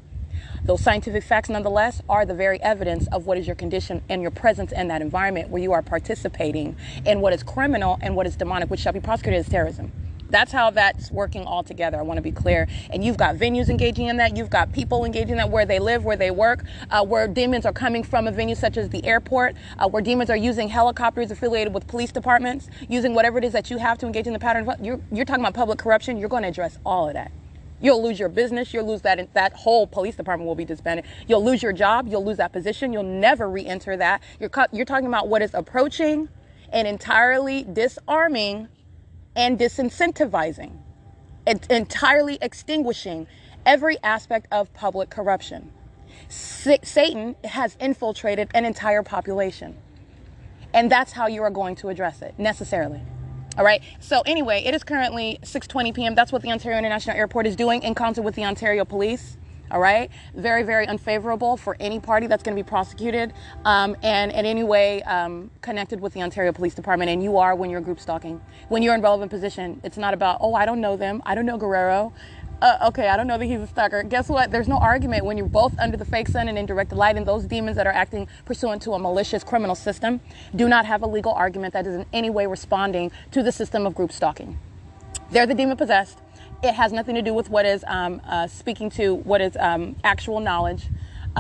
those scientific facts, nonetheless, are the very evidence of what is your condition and your presence in that environment where you are participating in what is criminal and what is demonic, which shall be prosecuted as terrorism. That's how that's working all together. I want to be clear. And you've got venues engaging in that. You've got people engaging in that where they live, where they work, where demons are coming from a venue such as the airport, where demons are using helicopters affiliated with police departments, using whatever it is that you have to engage in the pattern. You're talking about public corruption. You're going to address all of that. You'll lose your business. You'll lose that whole police department will be disbanded. You'll lose your job. You'll lose that position. You'll never re-enter that. You're talking about what is approaching and entirely disarming and disincentivizing, entirely extinguishing every aspect of public corruption. Satan has infiltrated an entire population. And that's how you are going to address it, necessarily. All right. So anyway, it is currently 6:20 p.m. That's what the Ontario International Airport is doing in concert with the Ontario Police. All right. Very, very unfavorable for any party that's going to be prosecuted and in any way connected with the Ontario Police Department. And you are when you're group stalking. When you're in relevant position, it's not about, oh, I don't know them. I don't know Guerrero. Okay, I don't know that he's a stalker. Guess what? There's no argument when you're both under the fake sun and in direct light, and those demons that are acting pursuant to a malicious criminal system do not have a legal argument that is in any way responding to the system of group stalking. They're the demon possessed. It has nothing to do with what is speaking to what is actual knowledge.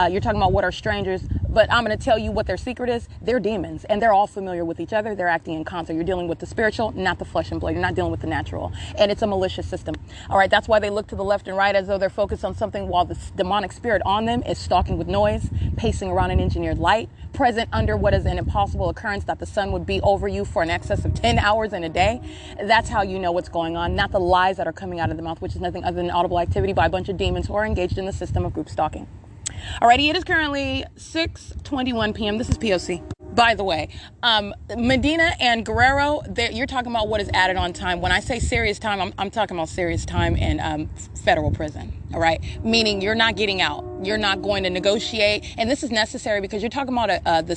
You're talking about what are strangers, but I'm going to tell you what their secret is. They're demons, and they're all familiar with each other. They're acting in concert. You're dealing with the spiritual, not the flesh and blood. You're not dealing with the natural, and it's a malicious system. All right, that's why they look to the left and right as though they're focused on something, while the demonic spirit on them is stalking with noise, pacing around an engineered light, present under what is an impossible occurrence that the sun would be over you for an excess of 10 hours in a day. That's how you know what's going on, not the lies that are coming out of the mouth, which is nothing other than audible activity by a bunch of demons who are engaged in the system of group stalking. Alrighty, it is currently 6:21 p.m. This is P.O.C. By the way, Medina and Guerrero, you're talking about what is added on time. When I say serious time, I'm talking about serious time in federal prison. All right, meaning you're not getting out. You're not going to negotiate, and this is necessary because you're talking about the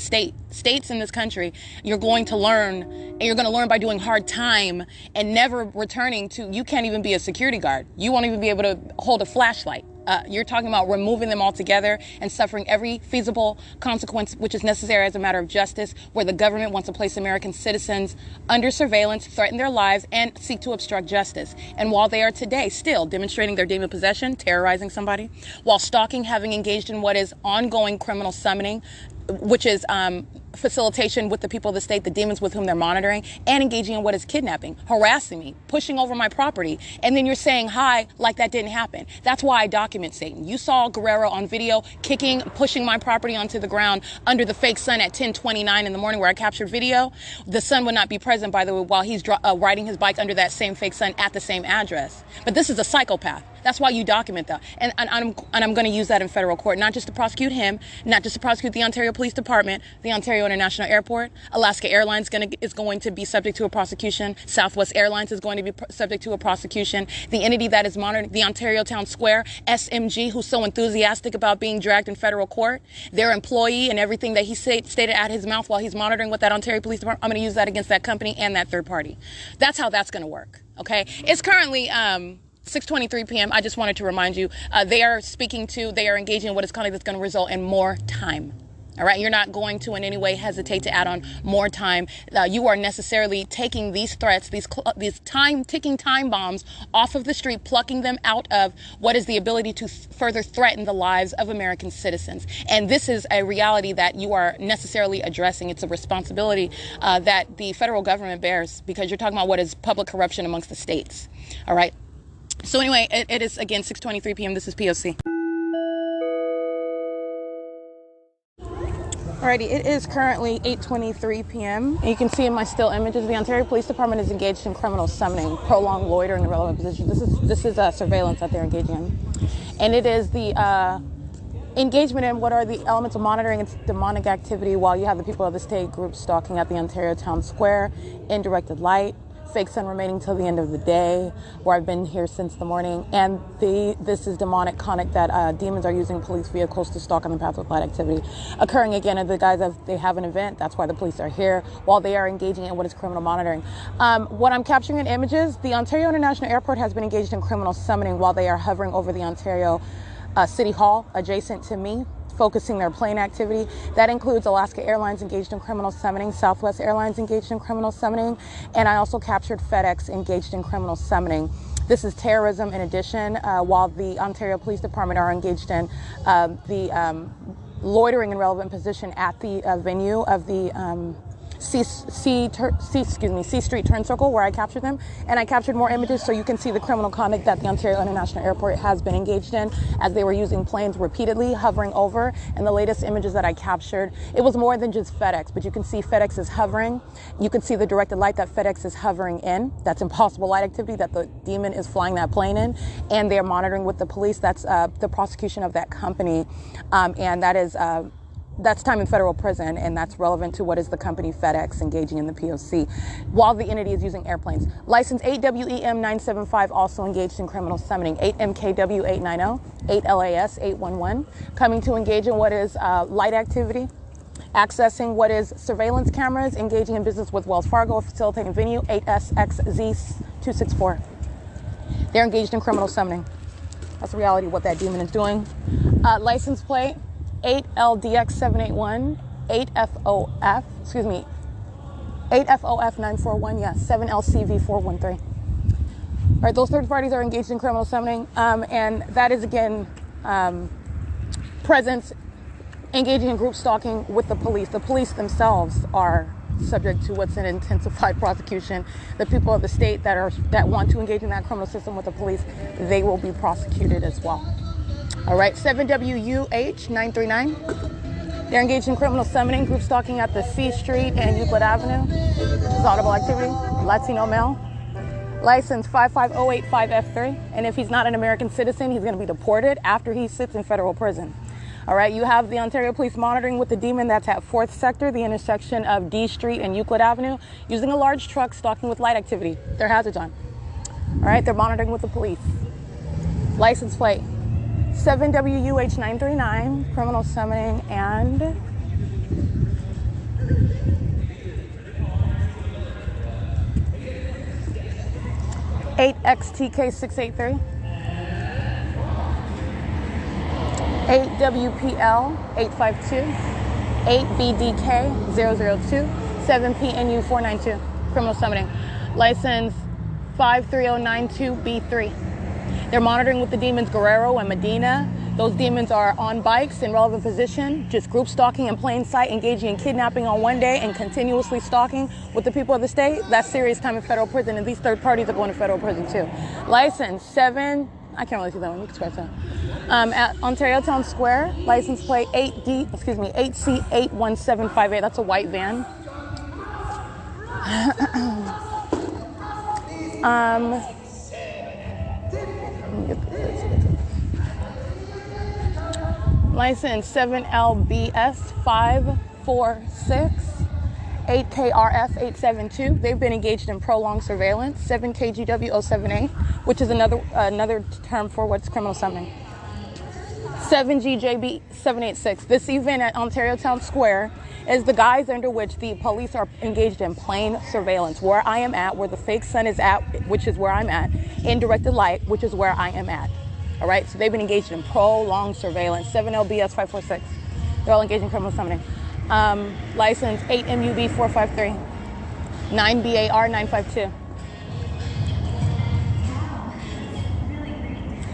states in this country. You're going to learn, and you're going to learn by doing hard time and never returning to. You can't even be a security guard. You won't even be able to hold a flashlight. You're talking about removing them altogether and suffering every feasible consequence which is necessary as a matter of justice, where the government wants to place American citizens under surveillance, threaten their lives, and seek to obstruct justice. And while they are today still demonstrating their demon possession, terrorizing somebody, while stalking, having engaged in what is ongoing criminal summoning, which is facilitation with the people of the state, the demons with whom they're monitoring, and engaging in what is kidnapping, harassing me, pushing over my property, and then you're saying hi like that didn't happen. That's why I document Satan. You saw Guerrero on video pushing my property onto the ground under the fake sun at 10:29 in the morning where I captured video. The sun would not be present, by the way, while he's riding his bike under that same fake sun at the same address. But this is a psychopath. That's why you document that. And I'm going to use that in federal court, not just to prosecute him, not just to prosecute the Ontario Police Department, the Ontario International Airport. Alaska Airlines is going to be subject to a prosecution. Southwest Airlines is going to be subject to a prosecution. The entity that is monitoring the Ontario Town Square, SMG, who's so enthusiastic about being dragged in federal court, their employee and everything that he stated out his mouth while he's monitoring with that Ontario Police Department, I'm going to use that against that company and that third party. That's how that's going to work. Okay. It's currently, 6:23 p.m. I just wanted to remind you, they are engaging in what is going to result in more time. All right. You're not going to in any way hesitate to add on more time. You are necessarily taking these threats, these ticking time bombs off of the street, plucking them out of what is the ability to further threaten the lives of American citizens. And this is a reality that you are necessarily addressing. It's a responsibility that the federal government bears, because you're talking about what is public corruption amongst the states. All right. So anyway, it is, again, 6:23 p.m. This is P.O.C. Alrighty, it is currently 8:23 p.m. And you can see in my still images, the Ontario Police Department is engaged in criminal summoning, prolonged loitering in relevant position. This is surveillance that they're engaging in. And it is the engagement in what are the elements of monitoring its demonic activity while you have the people of the state group stalking at the Ontario Town Square in directed light. Fake sun remaining till the end of the day, where I've been here since the morning. And this is demonic conic that demons are using police vehicles to stalk on the path with light activity occurring again in the guise of they have an event. That's why the police are here while they are engaging in what is criminal monitoring. What I'm capturing in images, the Ontario International Airport has been engaged in criminal summoning while they are hovering over the Ontario City Hall adjacent to me, focusing their plane activity. That includes Alaska Airlines engaged in criminal summoning, Southwest Airlines engaged in criminal summoning, and I also captured FedEx engaged in criminal summoning. This is terrorism in addition, while the Ontario Police Department are engaged in loitering in relevant position at the venue of the C Street turn circle where I captured them, and I captured more images so you can see the criminal conduct that the Ontario International Airport has been engaged in as they were using planes repeatedly hovering over. And the latest images that I captured, it was more than just FedEx, but you can see FedEx is hovering. You can see the directed light that FedEx is hovering in. That's impossible light activity that the demon is flying that plane in, and they're monitoring with the police. That's the prosecution of that company, and that is that's time in federal prison, and that's relevant to what is the company FedEx engaging in the P.O.C. while the entity is using airplanes. License 8WEM975 also engaged in criminal summoning. 8MKW890, 8LAS811, coming to engage in what is light activity, accessing what is surveillance cameras, engaging in business with Wells Fargo, facilitating venue, 8SXZ264. They're engaged in criminal summoning. That's the reality of what that demon is doing. License plate 8LDX781, 8FOF941, yes, 7LCV413. All right, those third parties are engaged in criminal summoning, and that is, again, presence engaging in group stalking with the police. The police themselves are subject to what's an intensified prosecution. The people of the state that want to engage in that criminal system with the police, they will be prosecuted as well. All right, 7WUH939. They're engaged in criminal summoning, group stalking at the C Street and Euclid Avenue. This is audible activity, Latino male. License 55085F3. And if he's not an American citizen, he's going to be deported after he sits in federal prison. All right, you have the Ontario Police monitoring with the demon that's at 4th Sector, the intersection of D Street and Euclid Avenue, using a large truck, stalking with light activity. Their hazards on. All right, they're monitoring with the police. License plate 7WUH939, criminal summoning, and 8XTK683, 8WPL852, 8BDK002, 7PNU492, criminal summoning. License 53092B3. They're monitoring with the demons Guerrero and Medina, Those demons are on bikes in relevant position, just group stalking in plain sight, engaging in kidnapping on one day and continuously stalking with the people of the state. That's serious time in federal prison, and these third parties are going to federal prison too. License 7, I can't really see that one, you can scratch that. At Ontario Town Square, license plate 8C81758, that's a white van. License 7LBS 546 8KRF 872. They've been engaged in prolonged surveillance. 7KGW 07A, which is another term for what's criminal summoning. 7GJB 786. This event at Ontario Town Square is the guise under which the police are engaged in plain surveillance. Where I am at, where the fake sun is at, which is where I'm at, in directed light, which is where I am at. All right, so they've been engaged in prolonged surveillance. 7LBS 546. They're all engaged in criminal summoning. License 8MUB 453. 9BAR 952.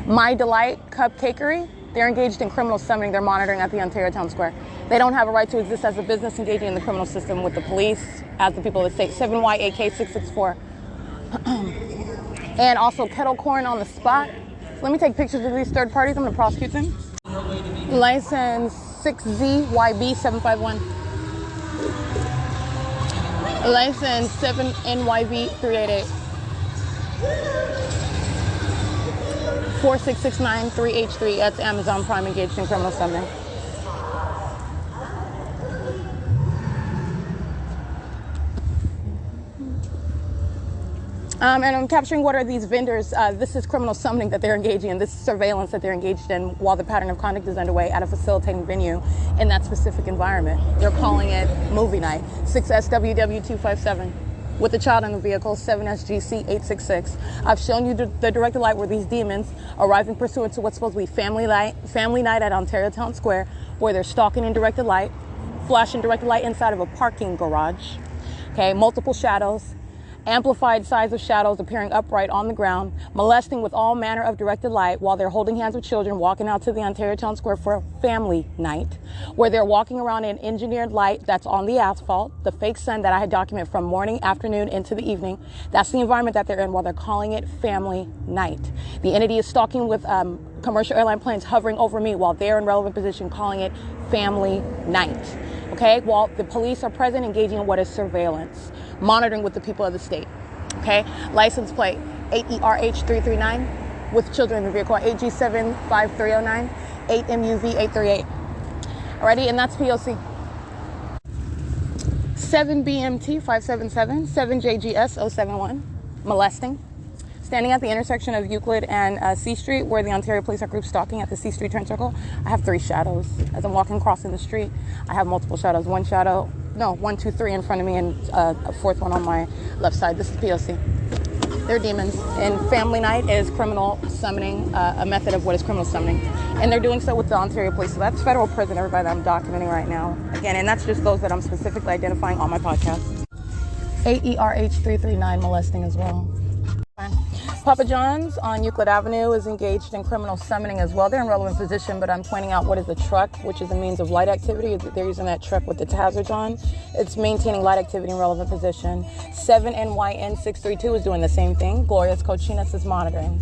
My Delight Cupcakery. They're engaged in criminal summoning. They're monitoring at the Ontario Town Square. They don't have a right to exist as a business engaging in the criminal system with the police as the people of the state. 7YAK 664. And also kettle corn on the spot. So let me take pictures of these third parties. I'm going to prosecute them. License 6ZYB 751. License 7NYB 388. 4669 3H3. That's Amazon Prime engaged in criminal summoning. And I'm capturing what are these vendors. This is criminal summoning that they're engaging in. This is surveillance that they're engaged in while the pattern of conduct is underway at a facilitating venue in that specific environment. They're calling it movie night. 6SWW257 with the child in the vehicle, 7SGC866. I've shown you the directed light where these demons arriving pursuant to what's supposed to be family night at Ontario Town Square, where they're stalking in directed light, flashing directed light inside of a parking garage. Okay, multiple shadows. Amplified size of shadows appearing upright on the ground, molesting with all manner of directed light while they're holding hands with children, walking out to the Ontario Town Square for a family night, where they're walking around in engineered light that's on the asphalt, the fake sun that I had documented from morning, afternoon, into the evening. That's the environment that they're in while they're calling it family night. The entity is stalking with commercial airline planes hovering over me while they're in relevant position calling it family night. Okay, while the police are present engaging in what is surveillance, monitoring with the people of the state. Okay, license plate 8ERH339 with children in the vehicle, 8G75309, 8MUV838. Alrighty, and that's P.O.C. 7BMT577, 7JGS071, molesting. Standing at the intersection of Euclid and C Street, where the Ontario Police are group stalking at the C Street turn circle, I have 3 shadows. As I'm walking crossing the street, I have multiple shadows. 1, 2, 3 in front of me, and a 4th one on my left side. This is P.O.C. They're demons. And family night is criminal summoning, a method of what is criminal summoning. And they're doing so with the Ontario Police. So that's federal prison, everybody that I'm documenting right now. Again, and that's just those that I'm specifically identifying on my podcast. 8ERH339 molesting as well. Papa John's on Euclid Avenue is engaged in criminal summoning as well. They're in relevant position, but I'm pointing out what is a truck, which is a means of light activity. They're using that truck with its hazards on. It's maintaining light activity in relevant position. 7NYN632 is doing the same thing. Gloria's Cochinas is monitoring.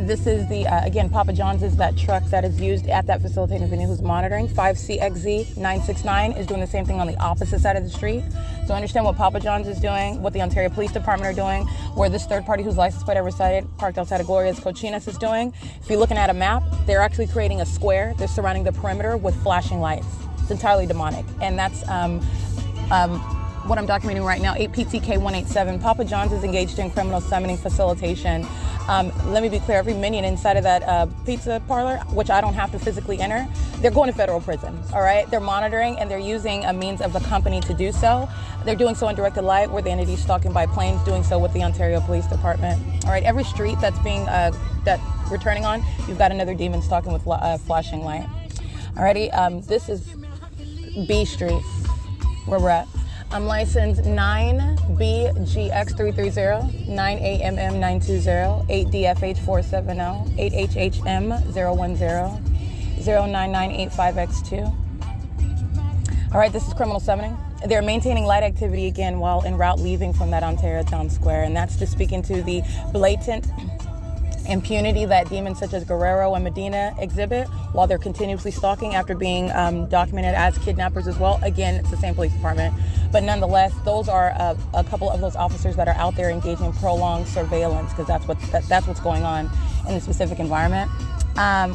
This is the, again, Papa John's is that truck that is used at that facilitating venue who's monitoring. 5CXZ969 is doing the same thing on the opposite side of the street. So understand what Papa John's is doing, what the Ontario Police Department are doing, where this third party whose license plate cited, parked outside of Gloria's Cochinas is doing. If you're looking at a map, they're actually creating a square. They're surrounding the perimeter with flashing lights. It's entirely demonic. And that's what I'm documenting right now, 8PTK187. Papa John's is engaged in criminal summoning facilitation. Let me be clear, every minion inside of that pizza parlor, which I don't have to physically enter, they're going to federal prison, all right? They're monitoring and they're using a means of a company to do so. They're doing so in directed light, where the entity is stalking by planes, doing so with the Ontario Police Department. All right, every street that's being, that we're turning on, you've got another demon stalking with flashing light. Alrighty, this is B Street, where we're at. I'm licensed 9BGX330, 9AMM920, 8DFH470, 8HHM010, 09985X2. All right, this is criminal summoning. They're maintaining light activity again while en route leaving from that Ontario Town Square, and that's to speak into the blatant impunity that demons such as Guerrero and Medina exhibit while they're continuously stalking after being documented as kidnappers as well. Again, it's the same police department, but nonetheless, those are a couple of those officers that are out there engaging in prolonged surveillance, because that's what's going on in the specific environment,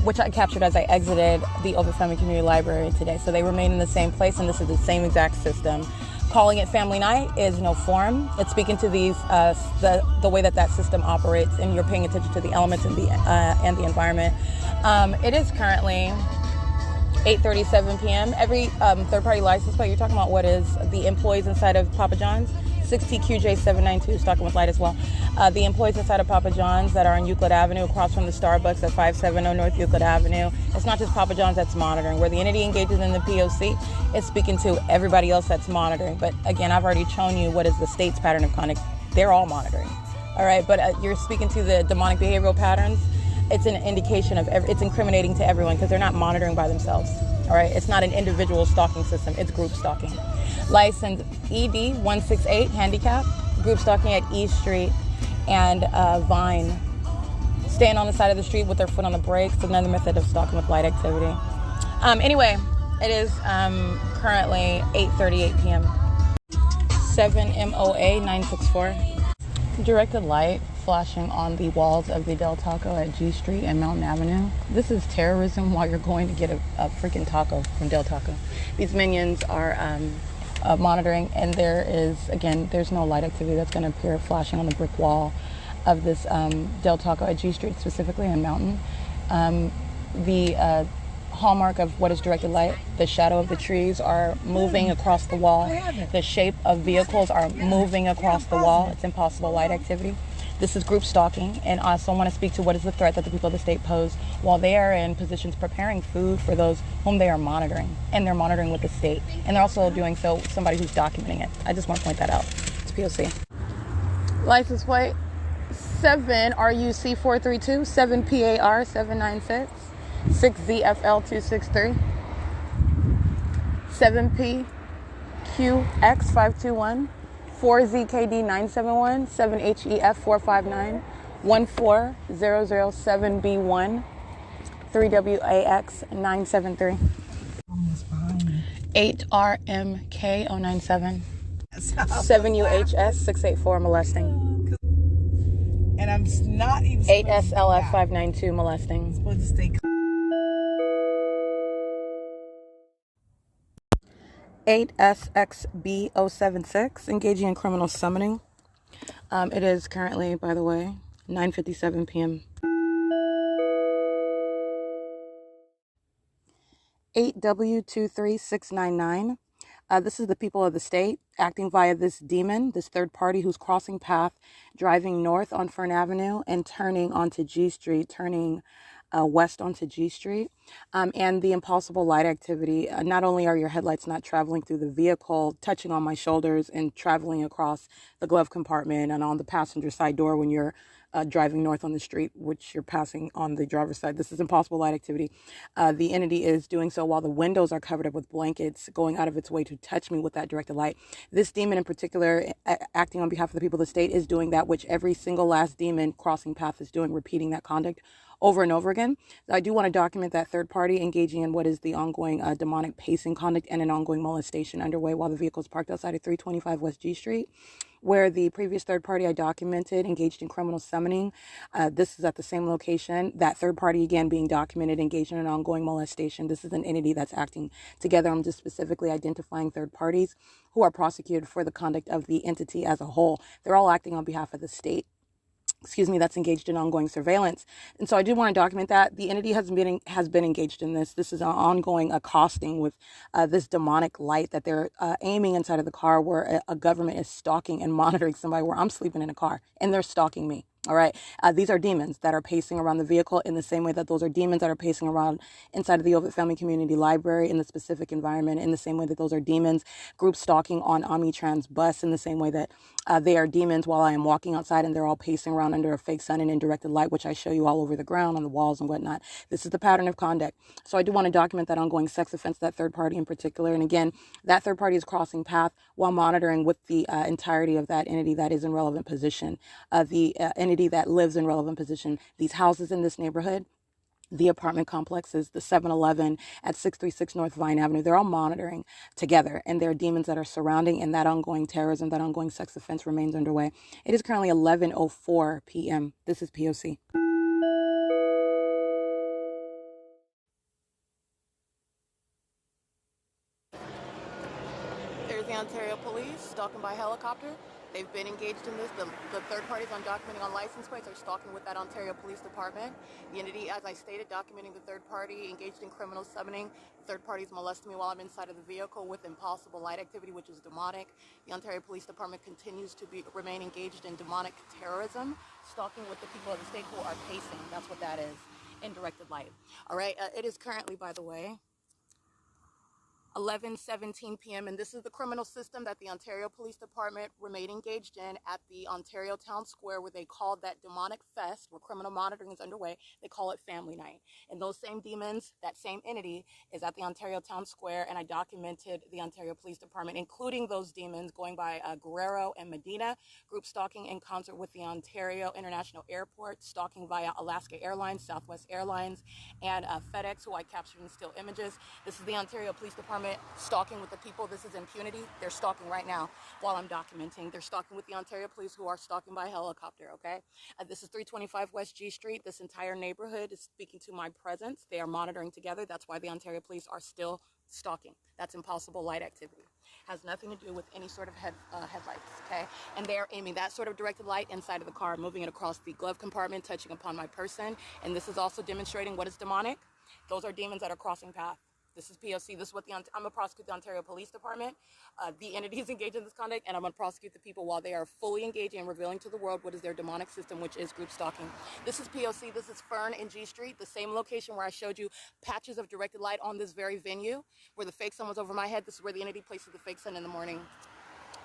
which I captured as I exited the Obafemi Community Library today. So they remain in the same place, and this is the same exact system. Calling it family night is no form. It's speaking to these the way that system operates, and you're paying attention to the elements and the environment. It is currently 8:37 p.m. Every third-party license plate, you're talking about what is the employees inside of Papa John's, 6TQJ792, Stalking with Light as well. The employees inside of Papa John's that are on Euclid Avenue across from the Starbucks at 570 North Euclid Avenue. It's not just Papa John's that's monitoring. Where the entity engages in the P.O.C, it's speaking to everybody else that's monitoring. But again, I've already shown you what is the state's pattern of conduct. They're all monitoring. All right, but you're speaking to the demonic behavioral patterns. It's an indication of, it's incriminating to everyone because they're not monitoring by themselves. All right, it's not an individual stalking system, it's group stalking. License ED168 handicap, group stalking at E Street and Vine. Staying on the side of the street with their foot on the brakes, another method of stalking with light activity. Anyway, it is currently 8:38 p.m. 7MOA964. Directed light flashing on the walls of the Del Taco at G Street and Mountain Avenue. This is terrorism while you're going to get a freaking taco from Del Taco. These minions are monitoring, and there's no light activity that's going to appear flashing on the brick wall of this Del Taco at G Street, specifically on Mountain. The hallmark of what is directed light, the shadow of the trees are moving across the wall. The shape of vehicles are moving across the wall. It's impossible light activity. This is group stalking, and I also want to speak to what is the threat that the people of the state pose while they are in positions preparing food for those whom they are monitoring, and they're monitoring with the state, and they're also doing so with somebody who's documenting it. I just want to point that out. It's P.O.C. License plate 7 RUC 432, 7 PAR 796, 6 ZFL 263, 7 PQX 521. 4ZKD971, 7HEF459, 14007B1, 3WAX973, 8RMK097, 7UHS684 molesting, and I'm not even 8SLF592 molesting. supposed to stay. 8SXB076, engaging in criminal summoning. It is currently, by the way, 9:57 p.m. 8W23699. This is the people of the state acting via this demon, this third party who's crossing path, driving north on Fern Avenue and turning onto G Street, turning west onto G Street. And the impossible light activity. Not only are your headlights not traveling through the vehicle, touching on my shoulders and traveling across the glove compartment and on the passenger side door when you're driving north on the street, which you're passing on the driver's side. This is impossible light activity. The entity is doing so while the windows are covered up with blankets, going out of its way to touch me with that directed light. This demon in particular, acting on behalf of the people of the state, is doing that which every single last demon crossing path is doing, repeating that conduct over and over again. I do want to document that third party engaging in what is the ongoing demonic pacing conduct and an ongoing molestation underway while the vehicle is parked outside of 325 West G Street, where the previous third party I documented engaged in criminal summoning. This is at the same location. That third party, again, being documented, engaged in an ongoing molestation. This is an entity that's acting together. I'm just specifically identifying third parties who are prosecuted for the conduct of the entity as a whole. They're all acting on behalf of the state. That's engaged in ongoing surveillance. And so I do want to document that. The entity has been engaged in this. This is an ongoing accosting with this demonic light that they're aiming inside of the car where a government is stalking and monitoring somebody where I'm sleeping in a car and they're stalking me. All right. These are demons that are pacing around the vehicle in the same way that those are demons that are pacing around inside of the Ovid Family Community Library in the specific environment, in the same way that those are demons group stalking on Omnitrans bus, in the same way that they are demons while I am walking outside and they're all pacing around under a fake sun and in directed light, which I show you all over the ground, on the walls and whatnot. This is the pattern of conduct. So I do want to document that ongoing sex offense, that third party in particular. And again, that third party is crossing path while monitoring with the entirety of that entity that is in relevant position, the entity that lives in relevant position, these houses in this neighborhood, the apartment complexes, the 7-Eleven at 636 North Vine Avenue. They're all monitoring together, and there are demons that are surrounding, and that ongoing terrorism, that ongoing sex offense remains underway. It is currently 11:04 p.m. This is P.O.C. There's the Ontario Police stalking by helicopter. They've been engaged in this. The third parties undocumenting on license plates are stalking with that Ontario Police Department. The entity, as I stated, documenting the third party, engaged in criminal summoning. The third parties molesting me while I'm inside of the vehicle with impossible light activity, which is demonic. The Ontario Police Department continues to remain engaged in demonic terrorism, stalking with the people of the state who are pacing. That's what that is, in directed light. All right, it is currently, by the way, 11:17 p.m. and this is the criminal system that the Ontario Police Department remain engaged in at the Ontario Town Square, where they called that demonic fest, where criminal monitoring is underway. They call it Family Night. And those same demons, that same entity, is at the Ontario Town Square, and I documented the Ontario Police Department, including those demons going by Guerrero and Medina, group stalking in concert with the Ontario International Airport, stalking via Alaska Airlines, Southwest Airlines, and FedEx, who I captured in still images. This is the Ontario Police Department stalking with the people. This is impunity. They're stalking right now while I'm documenting. They're stalking with the Ontario Police, who are stalking by helicopter, okay? This is 325 West G Street. This entire neighborhood is speaking to my presence. They are monitoring together. That's why the Ontario Police are still stalking. That's impossible light activity. Has nothing to do with any sort of headlights, okay? And they're aiming that sort of directed light inside of the car, moving it across the glove compartment, touching upon my person. And this is also demonstrating what is demonic. Those are demons that are crossing path. This is P.O.C. This is what I'm going to prosecute the Ontario Police Department, the entities engaged in this conduct, and I'm going to prosecute the people while they are fully engaging and revealing to the world what is their demonic system, which is group stalking. This is P.O.C. This is Fern and G Street, the same location where I showed you patches of directed light on this very venue, where the fake sun was over my head. This is where the entity places the fake sun in the morning.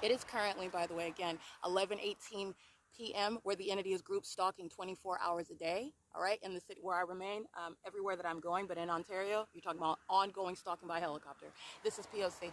It is currently, by the way, again, 11:18 p.m., where the entity is group stalking 24 hours a day, all right, in the city where I remain, everywhere that I'm going, but in Ontario, you're talking about ongoing stalking by helicopter. This is P.O.C.